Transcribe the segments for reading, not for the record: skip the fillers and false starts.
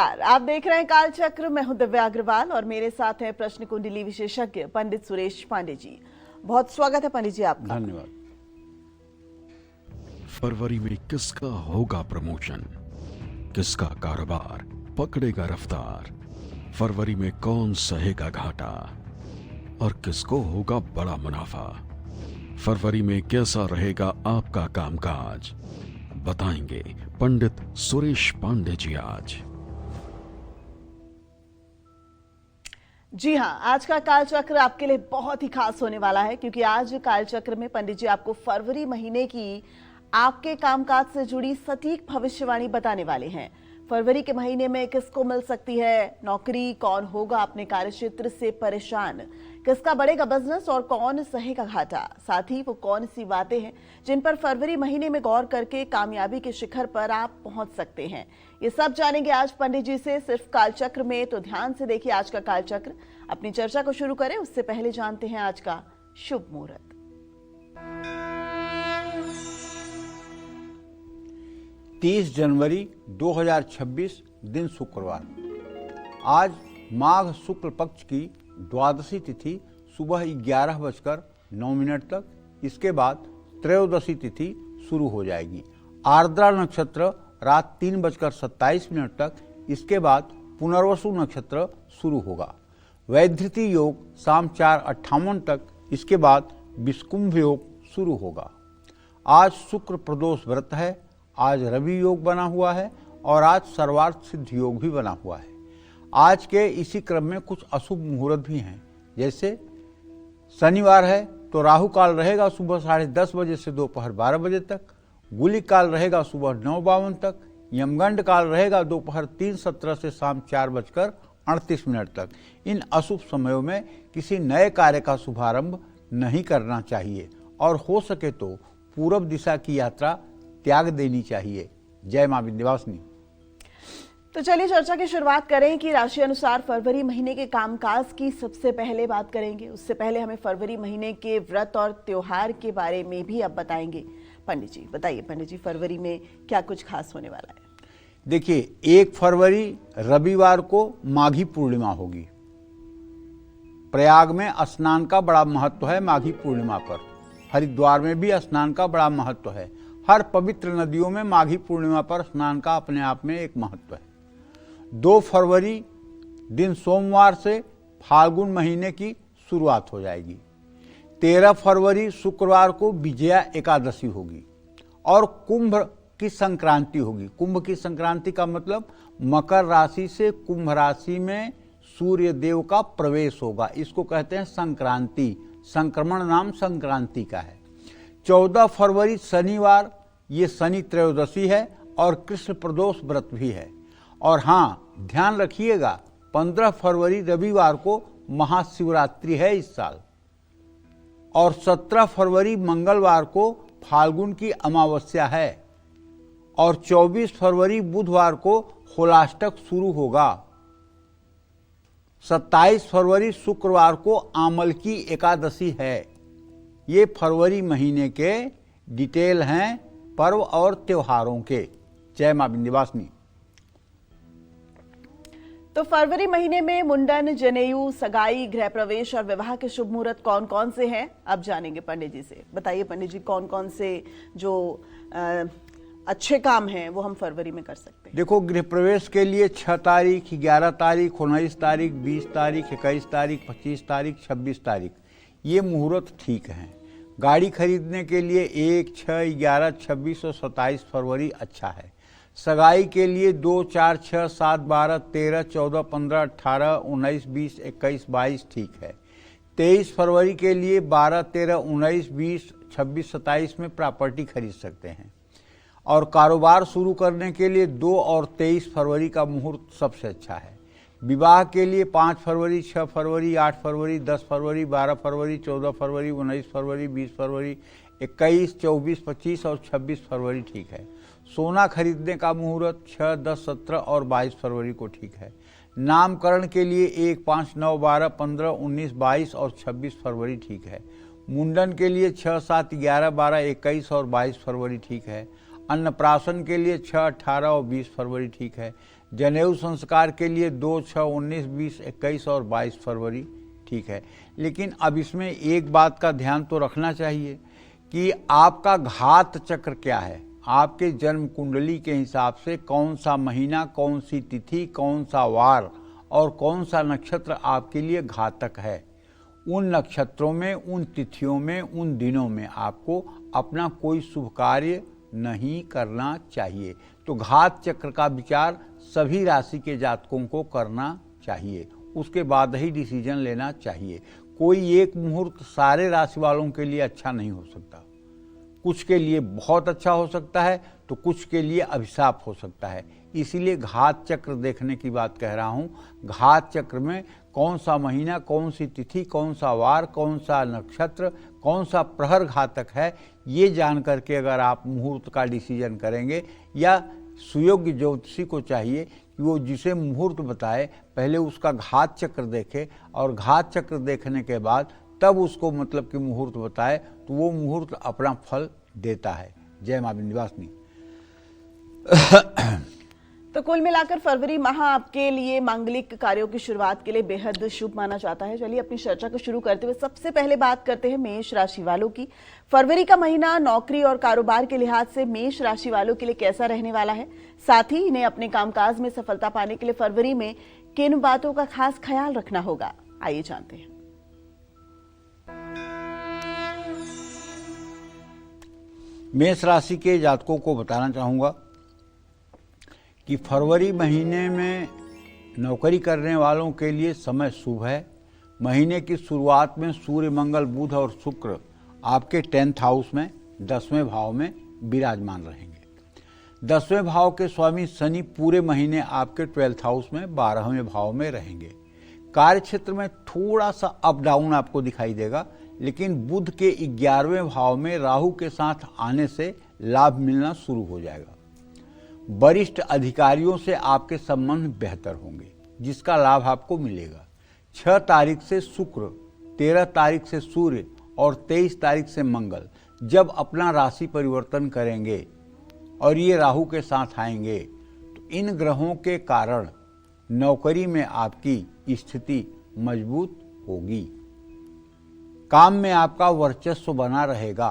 नमस्कार, आप देख रहे हैं कालचक्र। मैं हूं दिव्या अग्रवाल और मेरे साथ हैं प्रश्न कुंडली विशेषज्ञ पंडित सुरेश पांडे जी। बहुत स्वागत है पंडित जी आपका। धन्यवाद। फरवरी में किसका होगा प्रमोशन, किसका कारोबार पकड़ेगा रफ्तार, फरवरी में कौन सहेगा घाटा और किसको होगा बड़ा मुनाफा, फरवरी में कैसा रहेगा आपका कामकाज, बताएंगे पंडित सुरेश पांडे जी आज। जी हां, आज का कालचक्र आपके लिए बहुत ही खास होने वाला है क्योंकि आज कालचक्र में पंडित जी आपको फरवरी महीने की आपके कामकाज से जुड़ी सटीक भविष्यवाणी बताने वाले हैं। फरवरी के महीने में किसको मिल सकती है नौकरी, कौन होगा अपने कार्यक्षेत्र से परेशान, किसका बढ़ेगा बिजनेस और कौन सहेगा घाटा, साथ ही वो कौन सी बातें हैं जिन पर फरवरी महीने में गौर करके कामयाबी के शिखर पर आप पहुंच सकते हैं। ये सब जानेंगे आज पंडित जी से सिर्फ कालचक्र में, तो ध्यान से देखिए आज का कालचक्र। अपनी चर्चा को शुरू करें उससे पहले जानते हैं आज का शुभ मुहूर्त। 30 जनवरी 2026 दिन शुक्रवार। आज माघ शुक्ल पक्ष की द्वादशी तिथि सुबह 11:09 तक, इसके बाद त्रयोदशी तिथि शुरू हो जाएगी। आर्द्रा नक्षत्र रात 3:27 तक, इसके बाद पुनर्वसु नक्षत्र शुरू होगा। वैधृति योग शाम 4:58 तक, इसके बाद विष्कुंभ योग शुरू होगा। आज शुक्र प्रदोष व्रत है, आज रवि योग बना हुआ है और आज सर्वार्थ सिद्ध योग भी बना हुआ है। आज के इसी क्रम में कुछ अशुभ मुहूर्त भी हैं, जैसे शनिवार है तो राहु काल रहेगा सुबह 10:30 बजे से दोपहर 12 बजे तक, गुलिक काल रहेगा सुबह 9:52 तक, यमगंड काल रहेगा दोपहर 3:17 से शाम 4:38 तक। इन अशुभ समयों में किसी नए कार्य का शुभारंभ नहीं करना चाहिए और हो सके तो पूर्व दिशा की यात्रा त्याग देनी चाहिए। जय मां विंध्यवासिनी। तो चलिए चर्चा की शुरुआत करें कि राशि अनुसार फरवरी महीने के कामकाज की सबसे पहले बात करेंगे। उससे पहले हमें फरवरी महीने के व्रत और त्योहार के बारे में भी अब बताएंगे। पंडित जी बताइए, पंडित जी फरवरी में क्या कुछ खास होने वाला है? देखिए, 1 फरवरी रविवार को माघी पूर्णिमा होगी। प्रयाग में स्नान का बड़ा महत्व है। माघी पूर्णिमा पर हरिद्वार में भी स्नान का बड़ा महत्व है। हर पवित्र नदियों में माघी पूर्णिमा पर स्नान का अपने आप में एक महत्व है। 2 फरवरी दिन सोमवार से फाल्गुन महीने की शुरुआत हो जाएगी। 13 फरवरी शुक्रवार को विजया एकादशी होगी और कुंभ की संक्रांति होगी। कुंभ की संक्रांति का मतलब मकर राशि से कुंभ राशि में सूर्य देव का प्रवेश होगा। इसको कहते हैं संक्रांति। संक्रमण नाम संक्रांति का है। 14 फरवरी शनिवार, ये शनि त्रयोदशी है और कृष्ण प्रदोष व्रत भी है। और हाँ, ध्यान रखिएगा 15 फरवरी रविवार को महाशिवरात्रि है इस साल और 17 फरवरी मंगलवार को फाल्गुन की अमावस्या है और 24 फरवरी बुधवार को होलाष्टक शुरू होगा। 27 फरवरी शुक्रवार को आमल की एकादशी है। ये फरवरी महीने के डिटेल हैं पर्व और त्योहारों के। जय मां विंध्यवासिनी। तो फरवरी महीने में मुंडन, जनेयू, सगाई, गृह प्रवेश और विवाह के शुभ मुहूर्त कौन कौन से हैं अब जानेंगे पंडित जी से। बताइए पंडित जी, कौन कौन से जो अच्छे काम हैं वो हम फरवरी में कर सकते हैं? देखो, गृह प्रवेश के लिए 6 तारीख, 11 तारीख, 19 तारीख, 20 तारीख, 21 तारीख, 25 तारीख, 26 तारीख ये मुहूर्त ठीक हैं। गाड़ी खरीदने के लिए 1, 6, 11, 26 और 27 फरवरी अच्छा है। सगाई के लिए 2, 4, 6, 7, 12, 13, 14, 15, 18, 19, 20, 21, 22 ठीक है। 23 फरवरी के लिए 12, 13, 19, 20, 26, 27 में प्रॉपर्टी खरीद सकते हैं। और कारोबार शुरू करने के लिए 2 और 23 फरवरी का मुहूर्त सबसे अच्छा है। विवाह के लिए 5 फरवरी, 6 फरवरी, 8 फरवरी, 10 फरवरी, 12 फरवरी, 14 फरवरी, 19 फरवरी, 20 फरवरी, 21, 24, 25 और 26 फरवरी ठीक है। सोना खरीदने का मुहूर्त 6, 10, 17 और 22 फरवरी को ठीक है। नामकरण के लिए 1, 5, 9, 12, 15, 19, 22 और 26 फरवरी ठीक है। मुंडन के लिए 6, 7, 11, 12, 21 और 22 फरवरी ठीक है। अन्नप्राशन के लिए 6, 18 और 20 फरवरी ठीक है। जनेऊ संस्कार के लिए 2, 6, 19, 20, 21 और 22 फरवरी ठीक है। लेकिन अब इसमें एक बात का ध्यान तो रखना चाहिए कि आपका घात चक्र क्या है। आपके जन्म कुंडली के हिसाब से कौन सा महीना, कौन सी तिथि, कौन सा वार और कौन सा नक्षत्र आपके लिए घातक है। उन नक्षत्रों में, उन तिथियों में, उन दिनों में आपको अपना कोई शुभ कार्य नहीं करना चाहिए। तो घात चक्र का विचार सभी राशि के जातकों को करना चाहिए, उसके बाद ही डिसीजन लेना चाहिए। कोई एक मुहूर्त सारे राशि वालों के लिए अच्छा नहीं हो सकता। कुछ के लिए बहुत अच्छा हो सकता है तो कुछ के लिए अभिशाप हो सकता है। इसीलिए घात चक्र देखने की बात कह रहा हूँ। घात चक्र में कौन सा महीना, कौन सी तिथि, कौन सा वार, कौन सा नक्षत्र, कौन सा प्रहर घातक है, ये जान करके अगर आप मुहूर्त का डिसीजन करेंगे, या सुयोग्य ज्योतिषी को चाहिए कि वो जिसे मुहूर्त बताए पहले उसका घात चक्र देखे और घात चक्र देखने के बाद तब उसको मतलब कि मुहूर्त बताए, तो वो मुहूर्त अपना फल देता है। जय मां विंध्यवासिनी। तो कुल मिलाकर फरवरी माह आपके लिए मांगलिक कार्यों की शुरुआत के लिए बेहद शुभ माना जाता है। चलिए अपनी चर्चा को शुरू करते हुए सबसे पहले बात करते हैं मेष राशि वालों की। फरवरी का महीना नौकरी और कारोबार के लिहाज से मेष राशि वालों के लिए कैसा रहने वाला है, साथ ही इन्हें अपने कामकाज में सफलता पाने के लिए फरवरी में किन बातों का खास ख्याल रखना होगा, आइए जानते हैं। मेष राशि के जातकों को बताना चाहूँगा कि फरवरी महीने में नौकरी करने वालों के लिए समय शुभ है। महीने की शुरुआत में सूर्य, मंगल, बुध और शुक्र आपके 10th हाउस में 10वें भाव में विराजमान रहेंगे। 10वें भाव के स्वामी शनि पूरे महीने आपके 12th हाउस में 12वें भाव में रहेंगे। कार्य क्षेत्र में थोड़ा सा अप डाउन आपको दिखाई देगा, लेकिन बुध के 11वें भाव में राहु के साथ आने से लाभ मिलना शुरू हो जाएगा। वरिष्ठ अधिकारियों से आपके संबंध बेहतर होंगे, जिसका लाभ आपको मिलेगा। 6 तारीख से शुक्र, 13 तारीख से सूर्य और 23 तारीख से मंगल जब अपना राशि परिवर्तन करेंगे और ये राहु के साथ आएंगे, तो इन ग्रहों के कारण नौकरी में आपकी स्थिति मजबूत होगी। काम में आपका वर्चस्व बना रहेगा।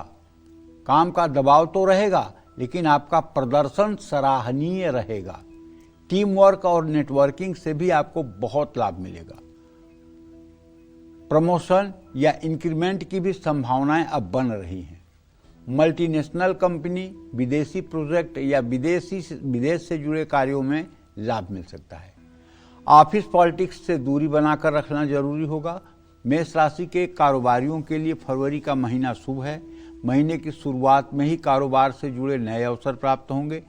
काम का दबाव तो रहेगा, लेकिन आपका प्रदर्शन सराहनीय रहेगा। टीम वर्क और नेटवर्किंग से भी आपको बहुत लाभ मिलेगा। प्रमोशन या इंक्रीमेंट की भी संभावनाएं अब बन रही हैं। मल्टीनेशनल कंपनी, विदेशी प्रोजेक्ट या विदेश से जुड़े कार्यों में लाभ मिल सकता है। ऑफिस पॉलिटिक्स से दूरी बनाकर रखना जरूरी होगा। मेष राशि के कारोबारियों के लिए फरवरी का महीना शुभ है। महीने की शुरुआत में ही कारोबार से जुड़े नए अवसर प्राप्त होंगे,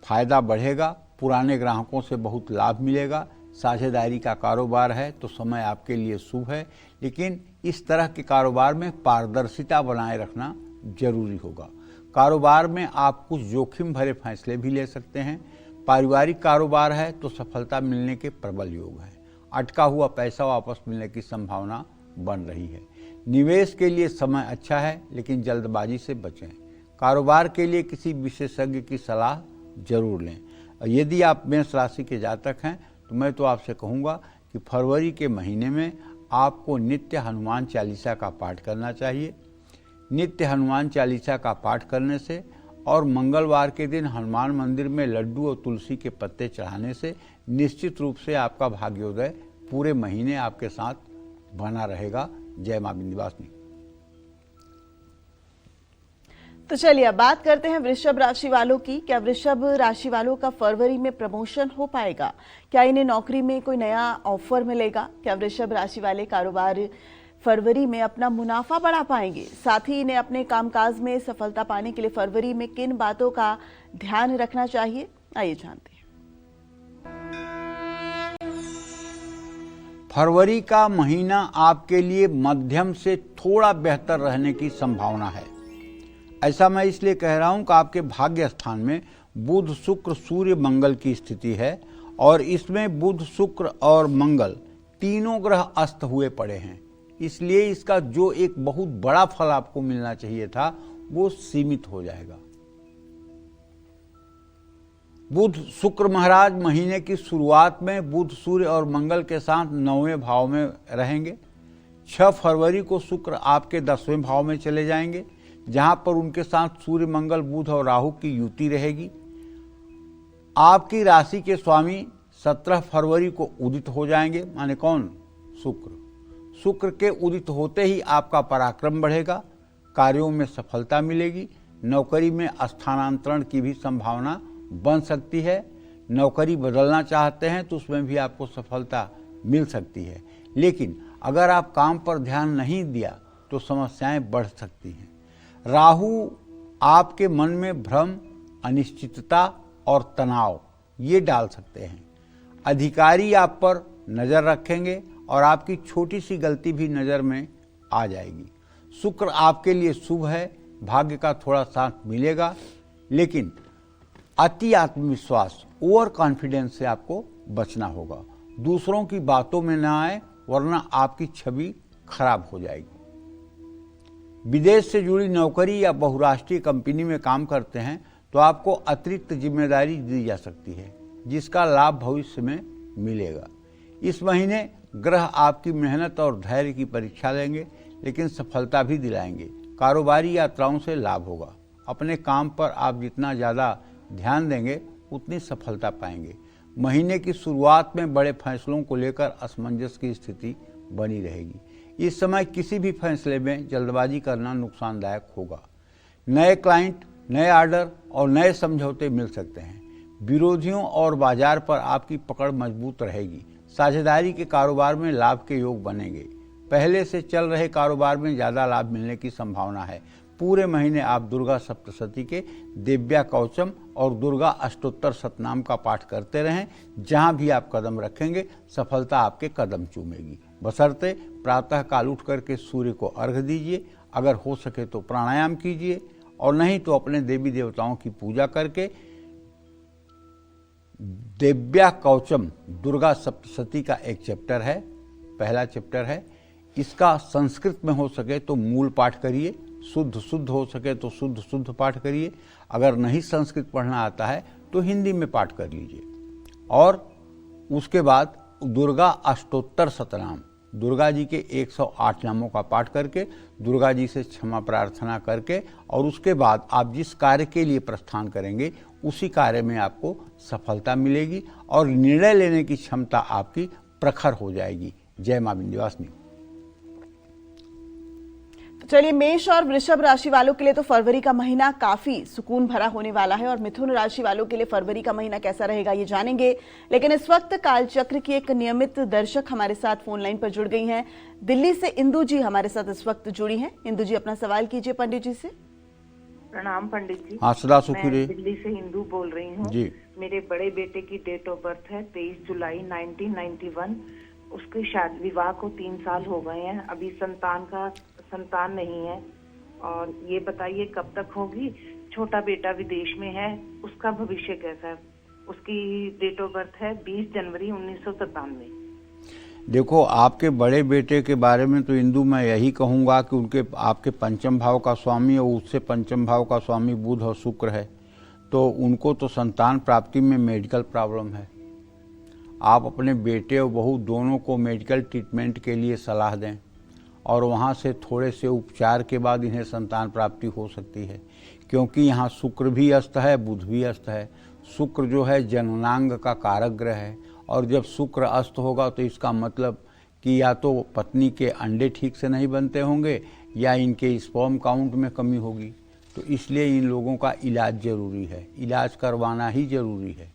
फायदा बढ़ेगा, पुराने ग्राहकों से बहुत लाभ मिलेगा। साझेदारी का कारोबार है तो समय आपके लिए शुभ है, लेकिन इस तरह के कारोबार में पारदर्शिता बनाए रखना जरूरी होगा। कारोबार में आप कुछ जोखिम भरे फैसले भी ले सकते हैं। पारिवारिक कारोबार है तो सफलता मिलने के प्रबल योग है। अटका हुआ पैसा वापस मिलने की संभावना बन रही है। निवेश के लिए समय अच्छा है, लेकिन जल्दबाजी से बचें। कारोबार के लिए किसी विशेषज्ञ की सलाह जरूर लें। यदि आप मेष राशि के जातक हैं तो मैं तो आपसे कहूँगा कि फरवरी के महीने में आपको नित्य हनुमान चालीसा का पाठ करना चाहिए। नित्य हनुमान चालीसा का पाठ करने से और मंगलवार के दिन हनुमान मंदिर में लड्डू और तुलसी के पत्ते चढ़ाने से निश्चित रूप से आपका भाग्योदय पूरे महीने आपके साथ बना रहेगा। जय मां विंध्यवासिनी। तो चलिए अब बात करते हैं वृषभ राशि वालों की। क्या वृषभ राशि वालों का फरवरी में प्रमोशन हो पाएगा? क्या इन्हें नौकरी में कोई नया ऑफर मिलेगा? क्या वृषभ राशि वाले कारोबार फरवरी में अपना मुनाफा बढ़ा पाएंगे? साथ ही इन्हें अपने कामकाज में सफलता पाने के लिए फरवरी में किन बातों का ध्यान रखना चाहिए, आइए जानते हैं। फरवरी का महीना आपके लिए मध्यम से थोड़ा बेहतर रहने की संभावना है। ऐसा मैं इसलिए कह रहा हूं कि आपके भाग्य स्थान में बुध, शुक्र, सूर्य, मंगल की स्थिति है और इसमें बुध, शुक्र और मंगल तीनों ग्रह अस्त हुए पड़े हैं। इसलिए इसका जो एक बहुत बड़ा फल आपको मिलना चाहिए था वो सीमित हो जाएगा। बुध शुक्र महाराज महीने की शुरुआत में बुध सूर्य और मंगल के साथ 9वें भाव में रहेंगे। 6 फरवरी को शुक्र आपके 10वें भाव में चले जाएंगे, जहां पर उनके साथ सूर्य मंगल बुध और राहु की युति रहेगी। आपकी राशि के स्वामी 17 फरवरी को उदित हो जाएंगे, माने कौन? शुक्र। शुक्र के उदित होते ही आपका पराक्रम बढ़ेगा, कार्यों में सफलता मिलेगी, नौकरी में स्थानांतरण की भी संभावना बन सकती है। नौकरी बदलना चाहते हैं तो उसमें भी आपको सफलता मिल सकती है, लेकिन अगर आप काम पर ध्यान नहीं दिया तो समस्याएं बढ़ सकती हैं। राहु आपके मन में भ्रम, अनिश्चितता और तनाव ये डाल सकते हैं। अधिकारी आप पर नज़र रखेंगे और आपकी छोटी सी गलती भी नज़र में आ जाएगी। शुक्र आपके लिए शुभ है, भाग्य का थोड़ा साथ मिलेगा, लेकिन अति आत्मविश्वास, ओवर कॉन्फिडेंस से आपको बचना होगा। दूसरों की बातों में ना आए, वरना आपकी छवि खराब हो जाएगी। विदेश से जुड़ी नौकरी या बहुराष्ट्रीय कंपनी में काम करते हैं तो आपको अतिरिक्त जिम्मेदारी दी जा सकती है, जिसका लाभ भविष्य में मिलेगा। इस महीने ग्रह आपकी मेहनत और धैर्य की परीक्षा लेंगे, लेकिन सफलता भी दिलाएंगे। कारोबारी यात्राओं से लाभ होगा। अपने काम पर आप जितना ज़्यादा ध्यान देंगे उतनी सफलता पाएंगे। महीने की शुरुआत में बड़े फैसलों को लेकर असमंजस की स्थिति बनी रहेगी। इस समय किसी भी फैसले में जल्दबाजी करना नुकसानदायक होगा। नए क्लाइंट, नए ऑर्डर और नए समझौते मिल सकते हैं। विरोधियों और बाजार पर आपकी पकड़ मजबूत रहेगी। साझेदारी के कारोबार में लाभ के योग बनेंगे। पहले से चल रहे कारोबार में ज़्यादा लाभ मिलने की संभावना है। पूरे महीने आप दुर्गा सप्तशती के दिव्या कवचम और दुर्गा अष्टोत्तर शतनाम का पाठ करते रहें। जहां भी आप कदम रखेंगे सफलता आपके कदम चूमेगी। बशर्ते प्रातः काल उठ करके सूर्य को अर्घ्य दीजिए, अगर हो सके तो प्राणायाम कीजिए, और नहीं तो अपने देवी देवताओं की पूजा करके दिव्या कवचम दुर्गा सप्तशती का एक चैप्टर है, पहला चैप्टर है। इसका संस्कृत में हो सके तो मूल पाठ करिए, शुद्ध हो सके तो शुद्ध पाठ करिए। अगर नहीं संस्कृत पढ़ना आता है तो हिंदी में पाठ कर लीजिए। और उसके बाद दुर्गा अष्टोत्तर शतनाम, दुर्गा जी के 108 नामों का पाठ करके दुर्गा जी से क्षमा प्रार्थना करके, और उसके बाद आप जिस कार्य के लिए प्रस्थान करेंगे उसी कार्य में आपको सफलता मिलेगी और निर्णय लेने की क्षमता आपकी प्रखर हो जाएगी। जय मां विंध्यवासिनी। तो चलिए, मेष और वृषभ राशि वालों के लिए तो फरवरी का महीना काफी सुकून भरा होने वाला है, और मिथुन राशि वालों के लिए फरवरी का महीना कैसा रहेगा ये जानेंगे। लेकिन इस वक्त कालचक्र की एक नियमित दर्शक हमारे साथ फोन लाइन पर जुड़ गई हैं। दिल्ली से इंदु जी हमारे साथ इस वक्त जुड़ी हैं। इंदु जी, अपना सवाल कीजिए पंडित जी से। प्रणाम पंडित जी। हाँ, सदा सुखी रहे। मैं दिल्ली से इंदु बोल रही हूँ जी। मेरे बड़े बेटे की डेट ऑफ बर्थ है 23 जुलाई 1991। उसके शादी विवाह को 3 साल हो गए हैं, अभी संतान नहीं है। और ये बताइए कब तक होगी। छोटा बेटा विदेश में है, उसका भविष्य कैसा है। उसकी डेट ऑफ बर्थ है 20 जनवरी 1997। देखो, आपके बड़े बेटे के बारे में तो इंदु मैं यही कहूँगा कि उनके आपके पंचम भाव का स्वामी और उससे पंचम भाव का स्वामी बुध और शुक्र है, तो उनको तो संतान प्राप्ति में मेडिकल प्रॉब्लम है। आप अपने बेटे और बहू दोनों को मेडिकल ट्रीटमेंट के लिए सलाह दें, और वहाँ से थोड़े से उपचार के बाद इन्हें संतान प्राप्ति हो सकती है, क्योंकि यहाँ शुक्र भी अस्त है, बुध भी अस्त है। शुक्र जो है जननांग का कारक ग्रह है, और जब शुक्र अस्त होगा तो इसका मतलब कि या तो पत्नी के अंडे ठीक से नहीं बनते होंगे या इनके स्पर्म काउंट में कमी होगी। तो इसलिए इन लोगों का इलाज जरूरी है, इलाज करवाना ही जरूरी है।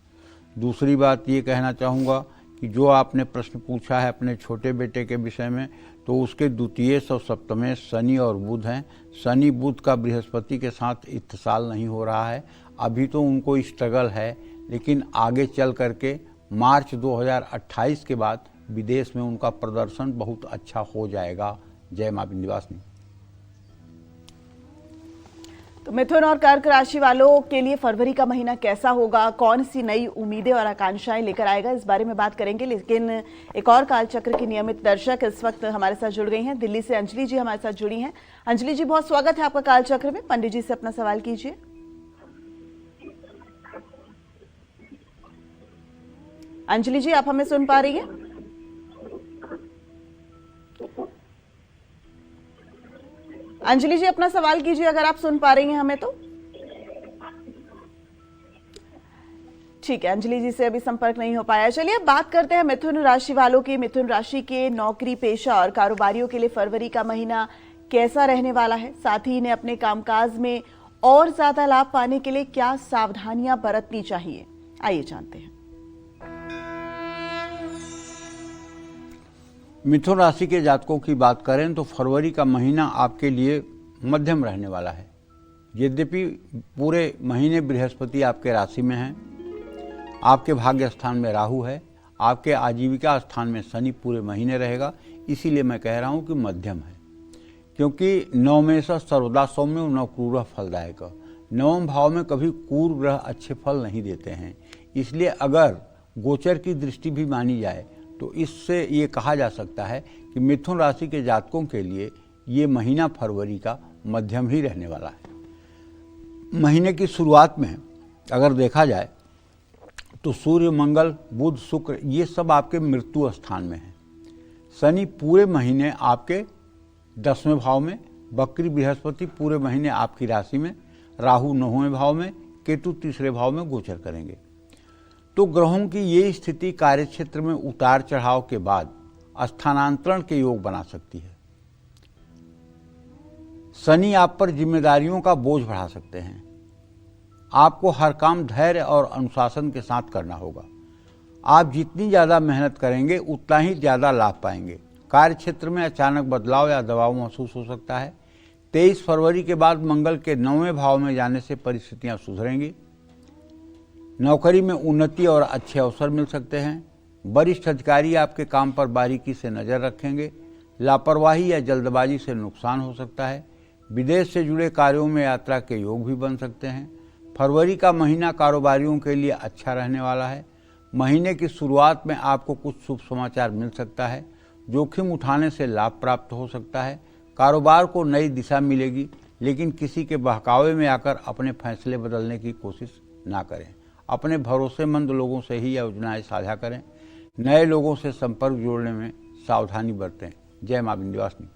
दूसरी बात ये कहना चाहूँगा कि जो आपने प्रश्न पूछा है अपने छोटे बेटे के विषय में, तो उसके द्वितीय और सप्तमें शनि और बुध हैं। शनि बुध का बृहस्पति के साथ इत्तिसाल नहीं हो रहा है, अभी तो उनको स्ट्रगल है, लेकिन आगे चल करके मार्च 2028 के बाद विदेश में उनका प्रदर्शन बहुत अच्छा हो जाएगा। जय मां विंध्यवासिनी। तो मिथुन और कर्क राशि वालों के लिए फरवरी का महीना कैसा होगा, कौन सी नई उम्मीदें और आकांक्षाएं लेकर आएगा, इस बारे में बात करेंगे। लेकिन एक और कालचक्र की नियमित दर्शक इस वक्त हमारे साथ जुड़ गई हैं। दिल्ली से अंजलि जी हमारे साथ जुड़ी हैं। अंजलि जी, बहुत स्वागत है आपका कालचक्र में। पंडित जी से अपना सवाल कीजिए। अंजलि जी, आप हमें सुन पा रही हैं? अंजलि जी, अपना सवाल कीजिए अगर आप सुन पा रही हैं हमें तो। ठीक है, अंजलि जी से अभी संपर्क नहीं हो पाया। चलिए अब बात करते हैं मिथुन राशि वालों की। मिथुन राशि के नौकरी पेशा और कारोबारियों के लिए फरवरी का महीना कैसा रहने वाला है, साथ ही इन्हें अपने कामकाज में और ज्यादा लाभ पाने के लिए क्या सावधानियां बरतनी चाहिए, आइए जानते हैं। मिथुन राशि के जातकों की बात करें तो फरवरी का महीना आपके लिए मध्यम रहने वाला है। यद्यपि पूरे महीने बृहस्पति आपके राशि में हैं, आपके भाग्य स्थान में राहु है, आपके आजीविका स्थान में शनि पूरे महीने रहेगा, इसीलिए मैं कह रहा हूं कि मध्यम है। क्योंकि नवमेश सर्वदा सौम्य न क्रूर फलदायक, नवम भाव में कभी क्रूर ग्रह अच्छे फल नहीं देते हैं। इसलिए अगर गोचर की दृष्टि भी मानी जाए तो इससे ये कहा जा सकता है कि मिथुन राशि के जातकों के लिए ये महीना फरवरी का मध्यम ही रहने वाला है। महीने की शुरुआत में अगर देखा जाए तो सूर्य, मंगल, बुध, शुक्र ये सब आपके मृत्यु स्थान में हैं। शनि पूरे महीने आपके 10वें भाव में, बकरी बृहस्पति पूरे महीने आपकी राशि में, राहु 9वें भाव में, केतु 3रे भाव में गोचर करेंगे। तो ग्रहों की ये स्थिति कार्यक्षेत्र में उतार चढ़ाव के बाद स्थानांतरण के योग बना सकती है। शनि आप पर जिम्मेदारियों का बोझ बढ़ा सकते हैं। आपको हर काम धैर्य और अनुशासन के साथ करना होगा। आप जितनी ज़्यादा मेहनत करेंगे उतना ही ज़्यादा लाभ पाएंगे। कार्य क्षेत्र में अचानक बदलाव या दबाव महसूस हो सकता है। 23 फरवरी के बाद मंगल के 9वें भाव में जाने से परिस्थितियां सुधरेंगी। नौकरी में उन्नति और अच्छे अवसर मिल सकते हैं। वरिष्ठ अधिकारी आपके काम पर बारीकी से नज़र रखेंगे। लापरवाही या जल्दबाजी से नुकसान हो सकता है। विदेश से जुड़े कार्यों में यात्रा के योग भी बन सकते हैं। फरवरी का महीना कारोबारियों के लिए अच्छा रहने वाला है। महीने की शुरुआत में आपको कुछ शुभ समाचार मिल सकता है। जोखिम उठाने से लाभ प्राप्त हो सकता है। कारोबार को नई दिशा मिलेगी, लेकिन किसी के बहकावे में आकर अपने फैसले बदलने की कोशिश ना करें। अपने भरोसेमंद लोगों से ही योजनाएं साझा करें। नए लोगों से संपर्क जोड़ने में सावधानी बरतें। जय मां विंध्यवासिनी।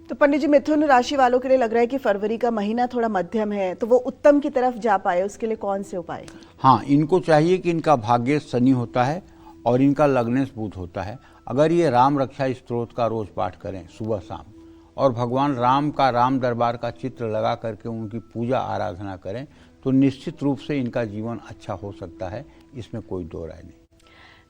तो पंडित जी, मिथुन राशि वालों के लिए लग रहा है कि फरवरी का महीना थोड़ा मध्यम है, तो वो उत्तम की तरफ जा पाए उसके लिए कौन से उपाय? हाँ, इनको चाहिए कि इनका भाग्य शनि होता है और इनका लग्नेश बुध होता है। अगर ये राम रक्षा स्तोत्र का रोज पाठ करें सुबह शाम और भगवान राम का राम दरबार का चित्र लगा करके उनकी पूजा आराधना करें तो निश्चित रूप से इनका जीवन अच्छा हो सकता है, इसमें कोई दो राय नहीं।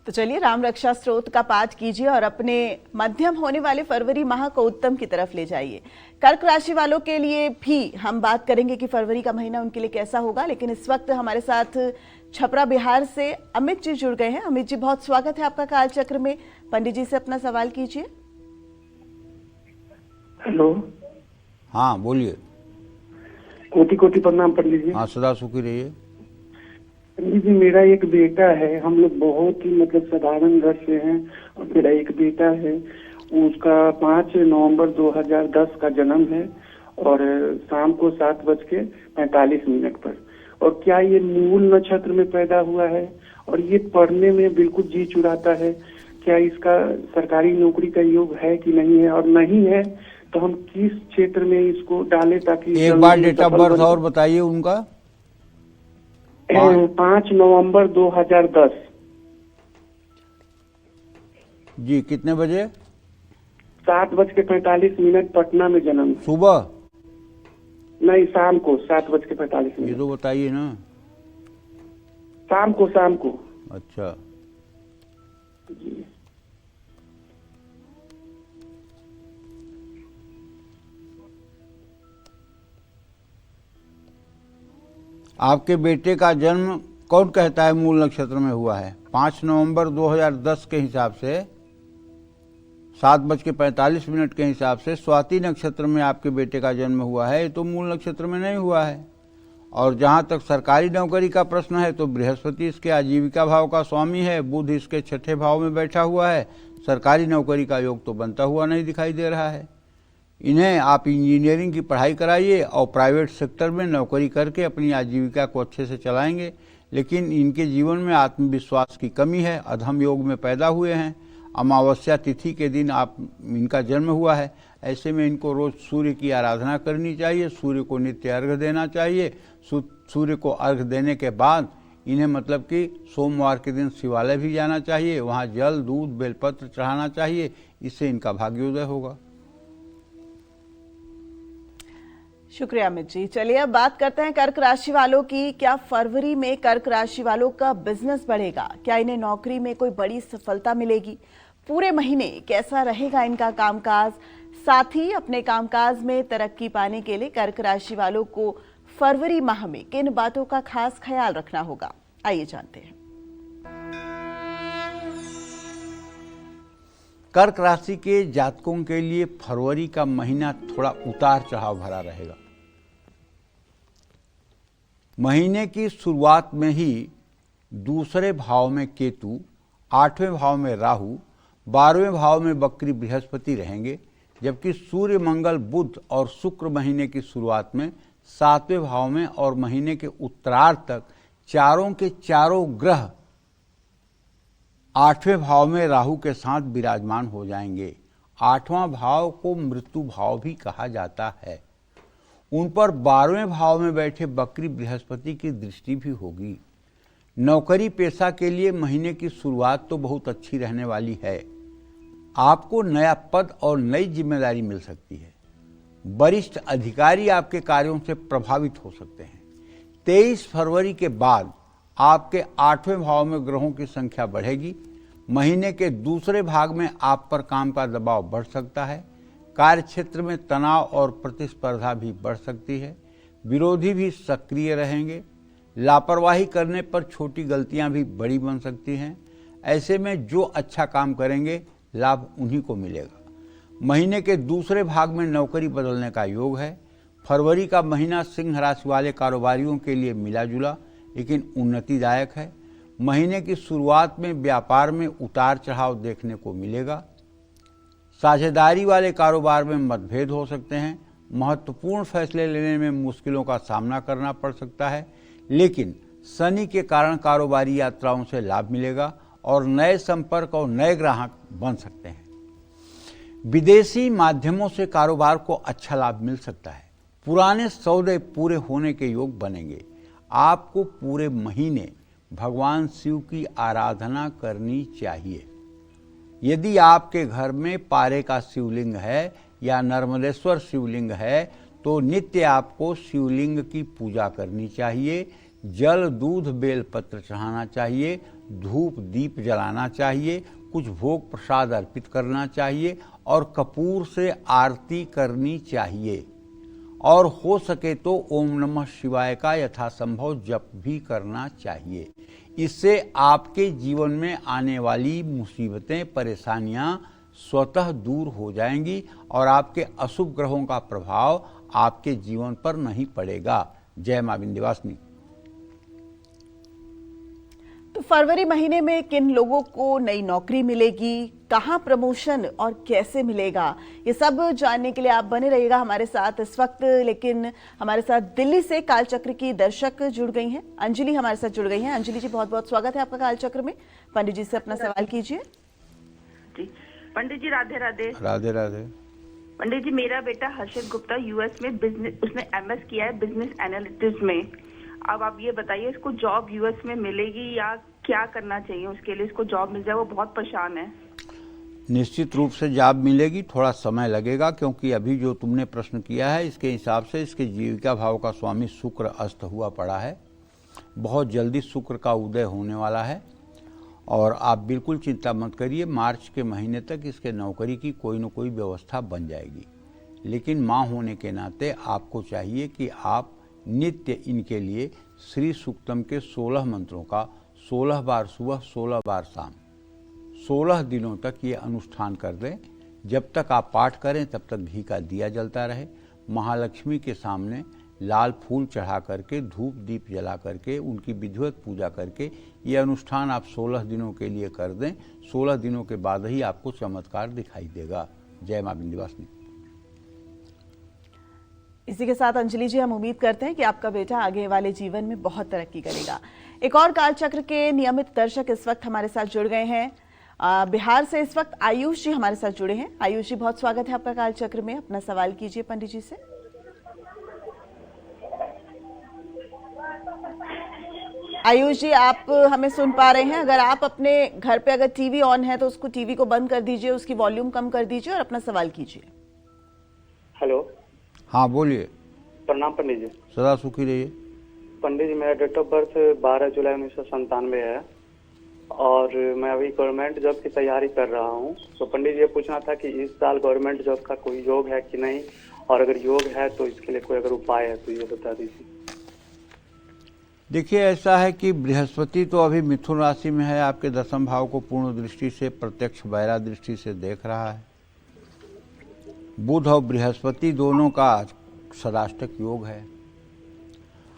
तो चलिए राम रक्षा स्तोत्र का पाठ कीजिए और अपने मध्यम होने वाले फरवरी माह को उत्तम की तरफ ले जाइए। कर्क राशि वालों के लिए भी हम बात करेंगे कि फरवरी का महीना उनके लिए कैसा होगा, लेकिन इस वक्त हमारे साथ छपरा बिहार से अमित जी जुड़ गए हैं। अमित जी, बहुत स्वागत है आपका कालचक्र में। पंडित जी से अपना सवाल कीजिए। हेलो। हाँ बोलिए। कोटि कोटि प्रणाम पंडित जी। हाँ, सदा सुखी रहिए। पंडित जी, मेरा एक बेटा है। हम लोग बहुत ही साधारण घर से हैं और मेरा एक बेटा है। उसका 5 नवंबर 2010 का जन्म है और शाम को 7:45 पर। और क्या ये मूल नक्षत्र में पैदा हुआ है और ये पढ़ने में बिल्कुल जी चुराता है। क्या इसका सरकारी नौकरी का योग है कि नहीं है, और नहीं है तो हम किस क्षेत्र में इसको डालें ताकि एक बार डेट ऑफ बर्थ और बताइए उनका। 5 नवंबर 2010। जी, कितने बजे? 7:45 पटना में जन्म। सुबह? नहीं, शाम को 7:45। ये तो बताइए ना। शाम को। अच्छा जी। आपके बेटे का जन्म कौन कहता है मूल नक्षत्र में हुआ है? 5 नवंबर 2010 के हिसाब से 7:45 के हिसाब से स्वाति नक्षत्र में आपके बेटे का जन्म हुआ है। ये तो मूल नक्षत्र में नहीं हुआ है। और जहाँ तक सरकारी नौकरी का प्रश्न है तो बृहस्पति इसके आजीविका भाव का स्वामी है, बुध इसके 6ठे भाव में बैठा हुआ है। सरकारी नौकरी का योग तो बनता हुआ नहीं दिखाई दे रहा है। इन्हें आप इंजीनियरिंग की पढ़ाई कराइए और प्राइवेट सेक्टर में नौकरी करके अपनी आजीविका को अच्छे से चलाएंगे। लेकिन इनके जीवन में आत्मविश्वास की कमी है, अधम योग में पैदा हुए हैं, अमावस्या तिथि के दिन इनका जन्म हुआ है। ऐसे में इनको रोज सूर्य की आराधना करनी चाहिए, सूर्य को नित्य अर्घ देना चाहिए। सूर्य को अर्घ देने के बाद इन्हें मतलब कि सोमवार के दिन शिवालय भी जाना चाहिए, वहाँ जल दूध बेलपत्र चढ़ाना चाहिए, इससे इनका भाग्योदय होगा। शुक्रिया अमित जी। चलिए अब बात करते हैं कर्क राशि वालों की। क्या फरवरी में कर्क राशि वालों का बिजनेस बढ़ेगा? क्या इन्हें नौकरी में कोई बड़ी सफलता मिलेगी? पूरे महीने कैसा रहेगा इनका कामकाज? साथ ही अपने कामकाज में तरक्की पाने के लिए कर्क राशि वालों को फरवरी माह में किन बातों का खास ख्याल रखना होगा, आइए जानते हैं। कर्क राशि के जातकों के लिए फरवरी का महीना थोड़ा उतार चढ़ाव भरा रहेगा। महीने की शुरुआत में ही दूसरे भाव में केतु, 8वें भाव में राहु, 12वें भाव में बकरी बृहस्पति रहेंगे, जबकि सूर्य, मंगल, बुध और शुक्र महीने की शुरुआत में 7वें भाव में और महीने के उत्तरार्ध तक चारों के चारों ग्रह 8वें भाव में राहु के साथ विराजमान हो जाएंगे। 8वां भाव को मृत्यु भाव भी कहा जाता है। उन पर 12वें भाव में बैठे बकरी बृहस्पति की दृष्टि भी होगी। नौकरी पेशा के लिए महीने की शुरुआत तो बहुत अच्छी रहने वाली है। आपको नया पद और नई जिम्मेदारी मिल सकती है। वरिष्ठ अधिकारी आपके कार्यों से प्रभावित हो सकते हैं। 23 फरवरी के बाद आपके 8वें भाव में ग्रहों की संख्या बढ़ेगी। महीने के दूसरे भाग में आप पर काम का दबाव बढ़ सकता है। कार्य क्षेत्र में तनाव और प्रतिस्पर्धा भी बढ़ सकती है। विरोधी भी सक्रिय रहेंगे। लापरवाही करने पर छोटी गलतियां भी बड़ी बन सकती हैं। ऐसे में जो अच्छा काम करेंगे लाभ उन्हीं को मिलेगा। महीने के दूसरे भाग में नौकरी बदलने का योग है। फरवरी का महीना सिंह राशि वाले कारोबारियों के लिए मिला जुला लेकिन उन्नतिदायक है। महीने की शुरुआत में व्यापार में उतार चढ़ाव देखने को मिलेगा। साझेदारी वाले कारोबार में मतभेद हो सकते हैं। महत्वपूर्ण फैसले लेने में मुश्किलों का सामना करना पड़ सकता है, लेकिन शनि के कारण कारोबारी यात्राओं से लाभ मिलेगा और नए संपर्क और नए ग्राहक बन सकते हैं। विदेशी माध्यमों से कारोबार को अच्छा लाभ मिल सकता है। पुराने सौदे पूरे होने के योग बनेंगे। आपको पूरे महीने भगवान शिव की आराधना करनी चाहिए। यदि आपके घर में पारे का शिवलिंग है या नर्मदेश्वर शिवलिंग है तो नित्य आपको शिवलिंग की पूजा करनी चाहिए। जल दूध बेलपत्र चढ़ाना चाहिए, धूप दीप जलाना चाहिए, कुछ भोग प्रसाद अर्पित करना चाहिए और कपूर से आरती करनी चाहिए। और हो सके तो ओम नमः शिवाय का यथासंभव जप भी करना चाहिए। इससे आपके जीवन में आने वाली मुसीबतें, परेशानियां स्वतः दूर हो जाएंगी और आपके अशुभ ग्रहों का प्रभाव आपके जीवन पर नहीं पड़ेगा। जय मां विंध्यवासिनी। तो फरवरी महीने में किन लोगों को नई नौकरी मिलेगी, कहां प्रमोशन और कैसे मिलेगा, ये सब जानने के लिए आप बने रहिएगा हमारे साथ इस वक्त। लेकिन हमारे साथ दिल्ली से कालचक्र की दर्शक जुड़ गई हैं, अंजलि हमारे साथ जुड़ गई हैं। अंजलि जी, बहुत बहुत स्वागत है आपका कालचक्र में। पंडित जी से अपना सवाल कीजिए। जी पंडित जी, राधे राधे। राधे राधे। पंडित जी, मेरा बेटा हर्षित गुप्ता यूएस में बिजनेस, उसने एमएस किया है बिजनेस एनालिटिक्स में। अब आप ये बताइए इसको जॉब यूएस में मिलेगी या क्या करना चाहिए उसके लिए, इसको जॉब मिल जाए, वो बहुत परेशान है। निश्चित रूप से जॉब मिलेगी, थोड़ा समय लगेगा क्योंकि अभी जो तुमने प्रश्न किया है इसके हिसाब से इसके जीविका भाव का स्वामी शुक्र अस्त हुआ पड़ा है। बहुत जल्दी शुक्र का उदय होने वाला है और आप बिल्कुल चिंता मत करिए। मार्च के महीने तक इसके नौकरी की कोई न कोई व्यवस्था बन जाएगी। लेकिन माँ होने के नाते आपको चाहिए कि आप नित्य इनके लिए श्री सूक्तम के 16 मंत्रों का 16 बार सुबह 16 बार शाम 16 दिनों तक ये अनुष्ठान कर दें। जब तक आप पाठ करें तब तक घी का दिया जलता रहे। महालक्ष्मी के सामने लाल फूल चढ़ा करके, धूप दीप जला करके, उनकी विधिवत पूजा करके ये अनुष्ठान आप 16 दिनों के लिए कर दें। 16 दिनों के बाद ही आपको चमत्कार दिखाई देगा। जय मां विंध्यवासिनी। इसी के साथ अंजलि जी हम उम्मीद करते हैं कि आपका बेटा आगे वाले जीवन में बहुत तरक्की करेगा। एक और कालचक्र के नियमित दर्शक इस वक्त हमारे साथ जुड़ गए हैं। बिहार से इस वक्त आयुष जी हमारे साथ जुड़े हैं। आयुष जी, बहुत स्वागत है आपका कालचक्र में। अपना सवाल कीजिए पंडित जी से। आयुष जी, आप हमें सुन पा रहे हैं? अगर आप अपने घर पे अगर टीवी ऑन है तो उसको टीवी को बंद कर दीजिए, उसकी वॉल्यूम कम कर दीजिए और अपना सवाल कीजिए। हेलो। हाँ बोलिए। प्रणाम पंडित जी। सदा सुखी रहिए। पंडित जी, मेरा डेट ऑफ बर्थ 12 जुलाई 1997 है और मैं अभी गवर्नमेंट जॉब की तैयारी कर रहा हूँ। तो पंडित जी, ये पूछना था कि इस साल गवर्नमेंट जॉब का कोई योग है कि नहीं, और अगर योग है तो इसके लिए कोई अगर उपाय है तो ये बता दीजिए। देखिए, ऐसा है कि बृहस्पति तो अभी मिथुन राशि में है, आपके दशम भाव को पूर्ण दृष्टि से, प्रत्यक्ष बैरा दृष्टि से देख रहा है। बुध और बृहस्पति दोनों का सदाष्टक योग है।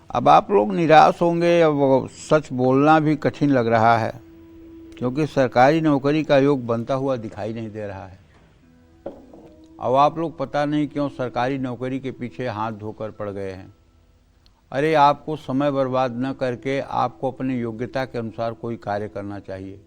अब आप लोग निराश होंगे, अब सच बोलना भी कठिन लग रहा है क्योंकि सरकारी नौकरी का योग बनता हुआ दिखाई नहीं दे रहा है। अब आप लोग पता नहीं क्यों सरकारी नौकरी के पीछे हाथ धोकर पड़ गए हैं। अरे, आपको समय बर्बाद न करके आपको अपनी योग्यता के अनुसार कोई कार्य करना चाहिए।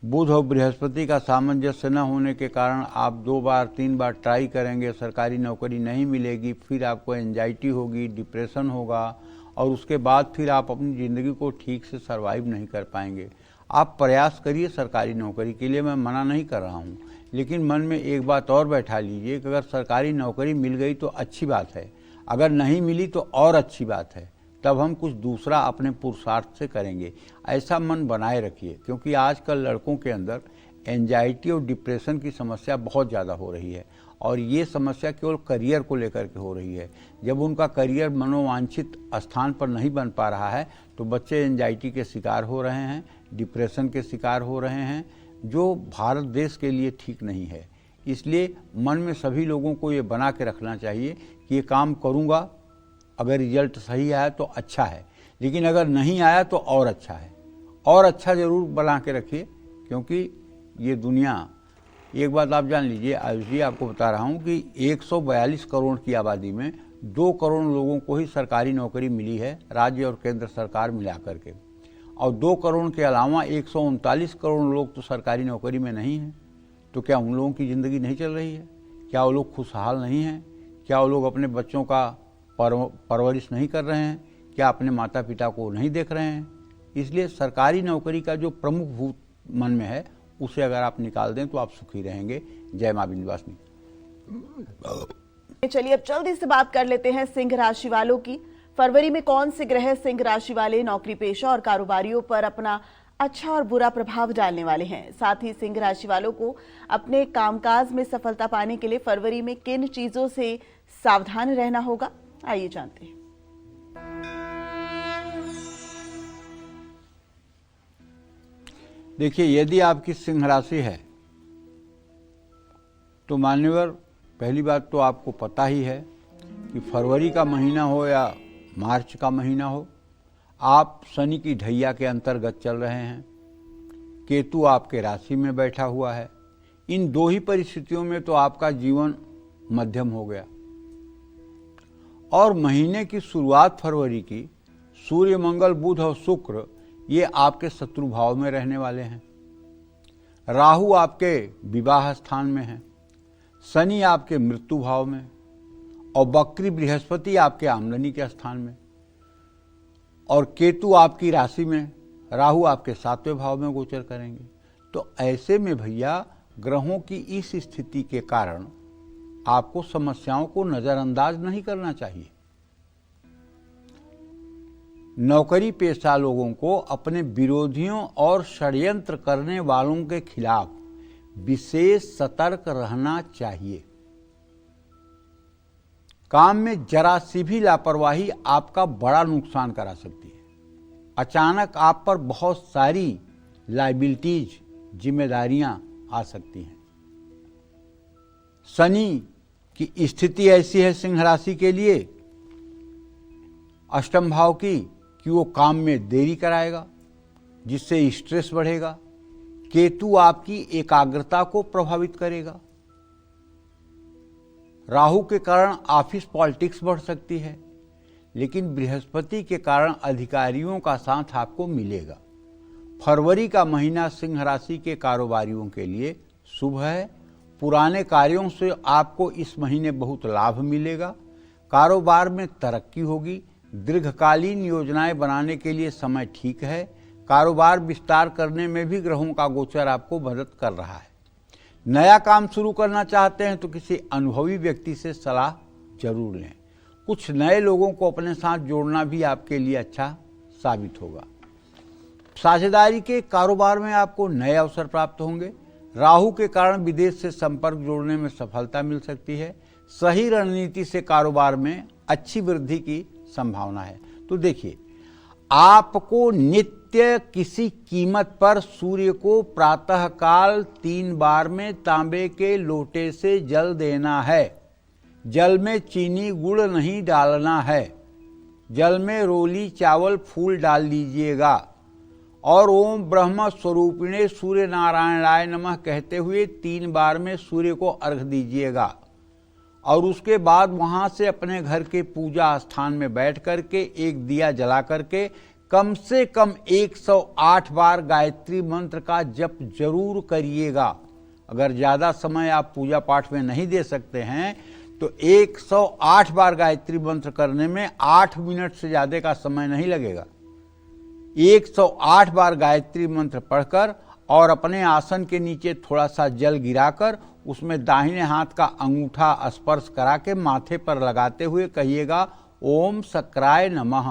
बुध और बृहस्पति का सामंजस्य न होने के कारण आप 2 बार 3 बार ट्राई करेंगे, सरकारी नौकरी नहीं मिलेगी, फिर आपको एंजाइटी होगी, डिप्रेशन होगा और उसके बाद फिर आप अपनी ज़िंदगी को ठीक से सर्वाइव नहीं कर पाएंगे। आप प्रयास करिए सरकारी नौकरी के लिए, मैं मना नहीं कर रहा हूँ, लेकिन मन में एक बात और बैठा लीजिए कि अगर सरकारी नौकरी मिल गई तो अच्छी बात है, अगर नहीं मिली तो और अच्छी बात है, तब हम कुछ दूसरा अपने पुरुषार्थ से करेंगे। ऐसा मन बनाए रखिए, क्योंकि आजकल लड़कों के अंदर एंजाइटी और डिप्रेशन की समस्या बहुत ज़्यादा हो रही है और ये समस्या केवल करियर को लेकर के हो रही है। जब उनका करियर मनोवांछित स्थान पर नहीं बन पा रहा है तो बच्चे एंजाइटी के शिकार हो रहे हैं, डिप्रेशन के शिकार हो रहे हैं, जो भारत देश के लिए ठीक नहीं है। इसलिए मन में सभी लोगों को ये बना के रखना चाहिए कि ये काम करूँगा, अगर रिजल्ट सही आया तो अच्छा है, लेकिन अगर नहीं आया तो और अच्छा है, और अच्छा ज़रूर बना के रखिए, क्योंकि ये दुनिया, एक बात आप जान लीजिए आयुष जी, आपको बता रहा हूँ कि 142 करोड़ की आबादी में 2 करोड़ लोगों को ही सरकारी नौकरी मिली है, राज्य और केंद्र सरकार मिला करके, और 2 करोड़ के अलावा 139 करोड़ लोग तो सरकारी नौकरी में नहीं हैं। तो क्या उन लोगों की ज़िंदगी नहीं चल रही है? क्या वो लोग खुशहाल नहीं हैं? क्या वो लोग अपने बच्चों का परवरिश नहीं कर रहे हैं? क्या अपने माता पिता को नहीं देख रहे हैं? इसलिए सरकारी नौकरी का जो प्रमुख भूत मन में है, उसे अगर आप निकाल दें तो आप सुखी रहेंगे। जय मां विंध्यवासिनी। चलिए अब जल्दी से बात कर लेते हैं सिंह राशि वालों की। फरवरी में कौन से ग्रह सिंह राशि वाले नौकरी पेशा और कारोबारियों पर अपना अच्छा और बुरा प्रभाव डालने वाले हैं? साथ ही सिंह राशि वालों को अपने कामकाज में सफलता पाने के लिए फरवरी में किन चीजों से सावधान रहना होगा, आइए जानते हैं। देखिए, यदि आपकी सिंह राशि है तो मान्यवर, पहली बात तो आपको पता ही है कि फरवरी का महीना हो या मार्च का महीना हो, आप शनि की ढैया के अंतर्गत चल रहे हैं। केतु आपके राशि में बैठा हुआ है। इन 2 ही परिस्थितियों में तो आपका जीवन मध्यम हो गया। और महीने की शुरुआत फरवरी की सूर्य, मंगल, बुध और शुक्र ये आपके शत्रु भाव में रहने वाले हैं। राहु आपके विवाह स्थान में है, शनि आपके मृत्यु भाव में और वक्री बृहस्पति आपके आमदनी के स्थान में, और केतु आपकी राशि में, राहु आपके 7वें भाव में गोचर करेंगे। तो ऐसे में भैया, ग्रहों की इस स्थिति के कारण आपको समस्याओं को नजरअंदाज नहीं करना चाहिए। नौकरी पेशा लोगों को अपने विरोधियों और षड्यंत्र करने वालों के खिलाफ विशेष सतर्क रहना चाहिए। काम में जरा सी भी लापरवाही आपका बड़ा नुकसान करा सकती है। अचानक आप पर बहुत सारी लायबिलिटीज, जिम्मेदारियां आ सकती हैं। शनि की स्थिति ऐसी है सिंह राशि के लिए अष्टम भाव की कि वो काम में देरी कराएगा, जिससे स्ट्रेस बढ़ेगा। केतु आपकी एकाग्रता को प्रभावित करेगा। राहु के कारण ऑफिस पॉलिटिक्स बढ़ सकती है, लेकिन बृहस्पति के कारण अधिकारियों का साथ आपको मिलेगा। फरवरी का महीना सिंह राशि के कारोबारियों के लिए शुभ है। पुराने कार्यों से आपको इस महीने बहुत लाभ मिलेगा। कारोबार में तरक्की होगी। दीर्घकालीन योजनाएं बनाने के लिए समय ठीक है। कारोबार विस्तार करने में भी ग्रहों का गोचर आपको मदद कर रहा है। नया काम शुरू करना चाहते हैं तो किसी अनुभवी व्यक्ति से सलाह जरूर लें। कुछ नए लोगों को अपने साथ जोड़ना भी आपके लिए अच्छा साबित होगा। साझेदारी के कारोबार में आपको नए अवसर प्राप्त होंगे। राहु के कारण विदेश से संपर्क जोड़ने में सफलता मिल सकती है। सही रणनीति से कारोबार में अच्छी वृद्धि की संभावना है। तो देखिए, आपको नित्य किसी कीमत पर सूर्य को प्रातःकाल 3 बार में तांबे के लोटे से जल देना है। जल में चीनी गुड़ नहीं डालना है। जल में रोली चावल फूल डाल दीजिएगा और ओम ब्रह्म स्वरूपिणे सूर्य नारायणाय नमः कहते हुए 3 बार में सूर्य को अर्घ दीजिएगा और उसके बाद वहां से अपने घर के पूजा स्थान में बैठ करके एक दिया जला करके कम से कम 108 बार गायत्री मंत्र का जप जरूर करिएगा। अगर ज़्यादा समय आप पूजा पाठ में नहीं दे सकते हैं तो 108 बार गायत्री मंत्र करने में 8 मिनट से ज़्यादा का समय नहीं लगेगा। 108 बार गायत्री मंत्र पढ़कर और अपने आसन के नीचे थोड़ा सा जल गिराकर उसमें दाहिने हाथ का अंगूठा स्पर्श करा के माथे पर लगाते हुए कहिएगा ओम सक्राय नमः।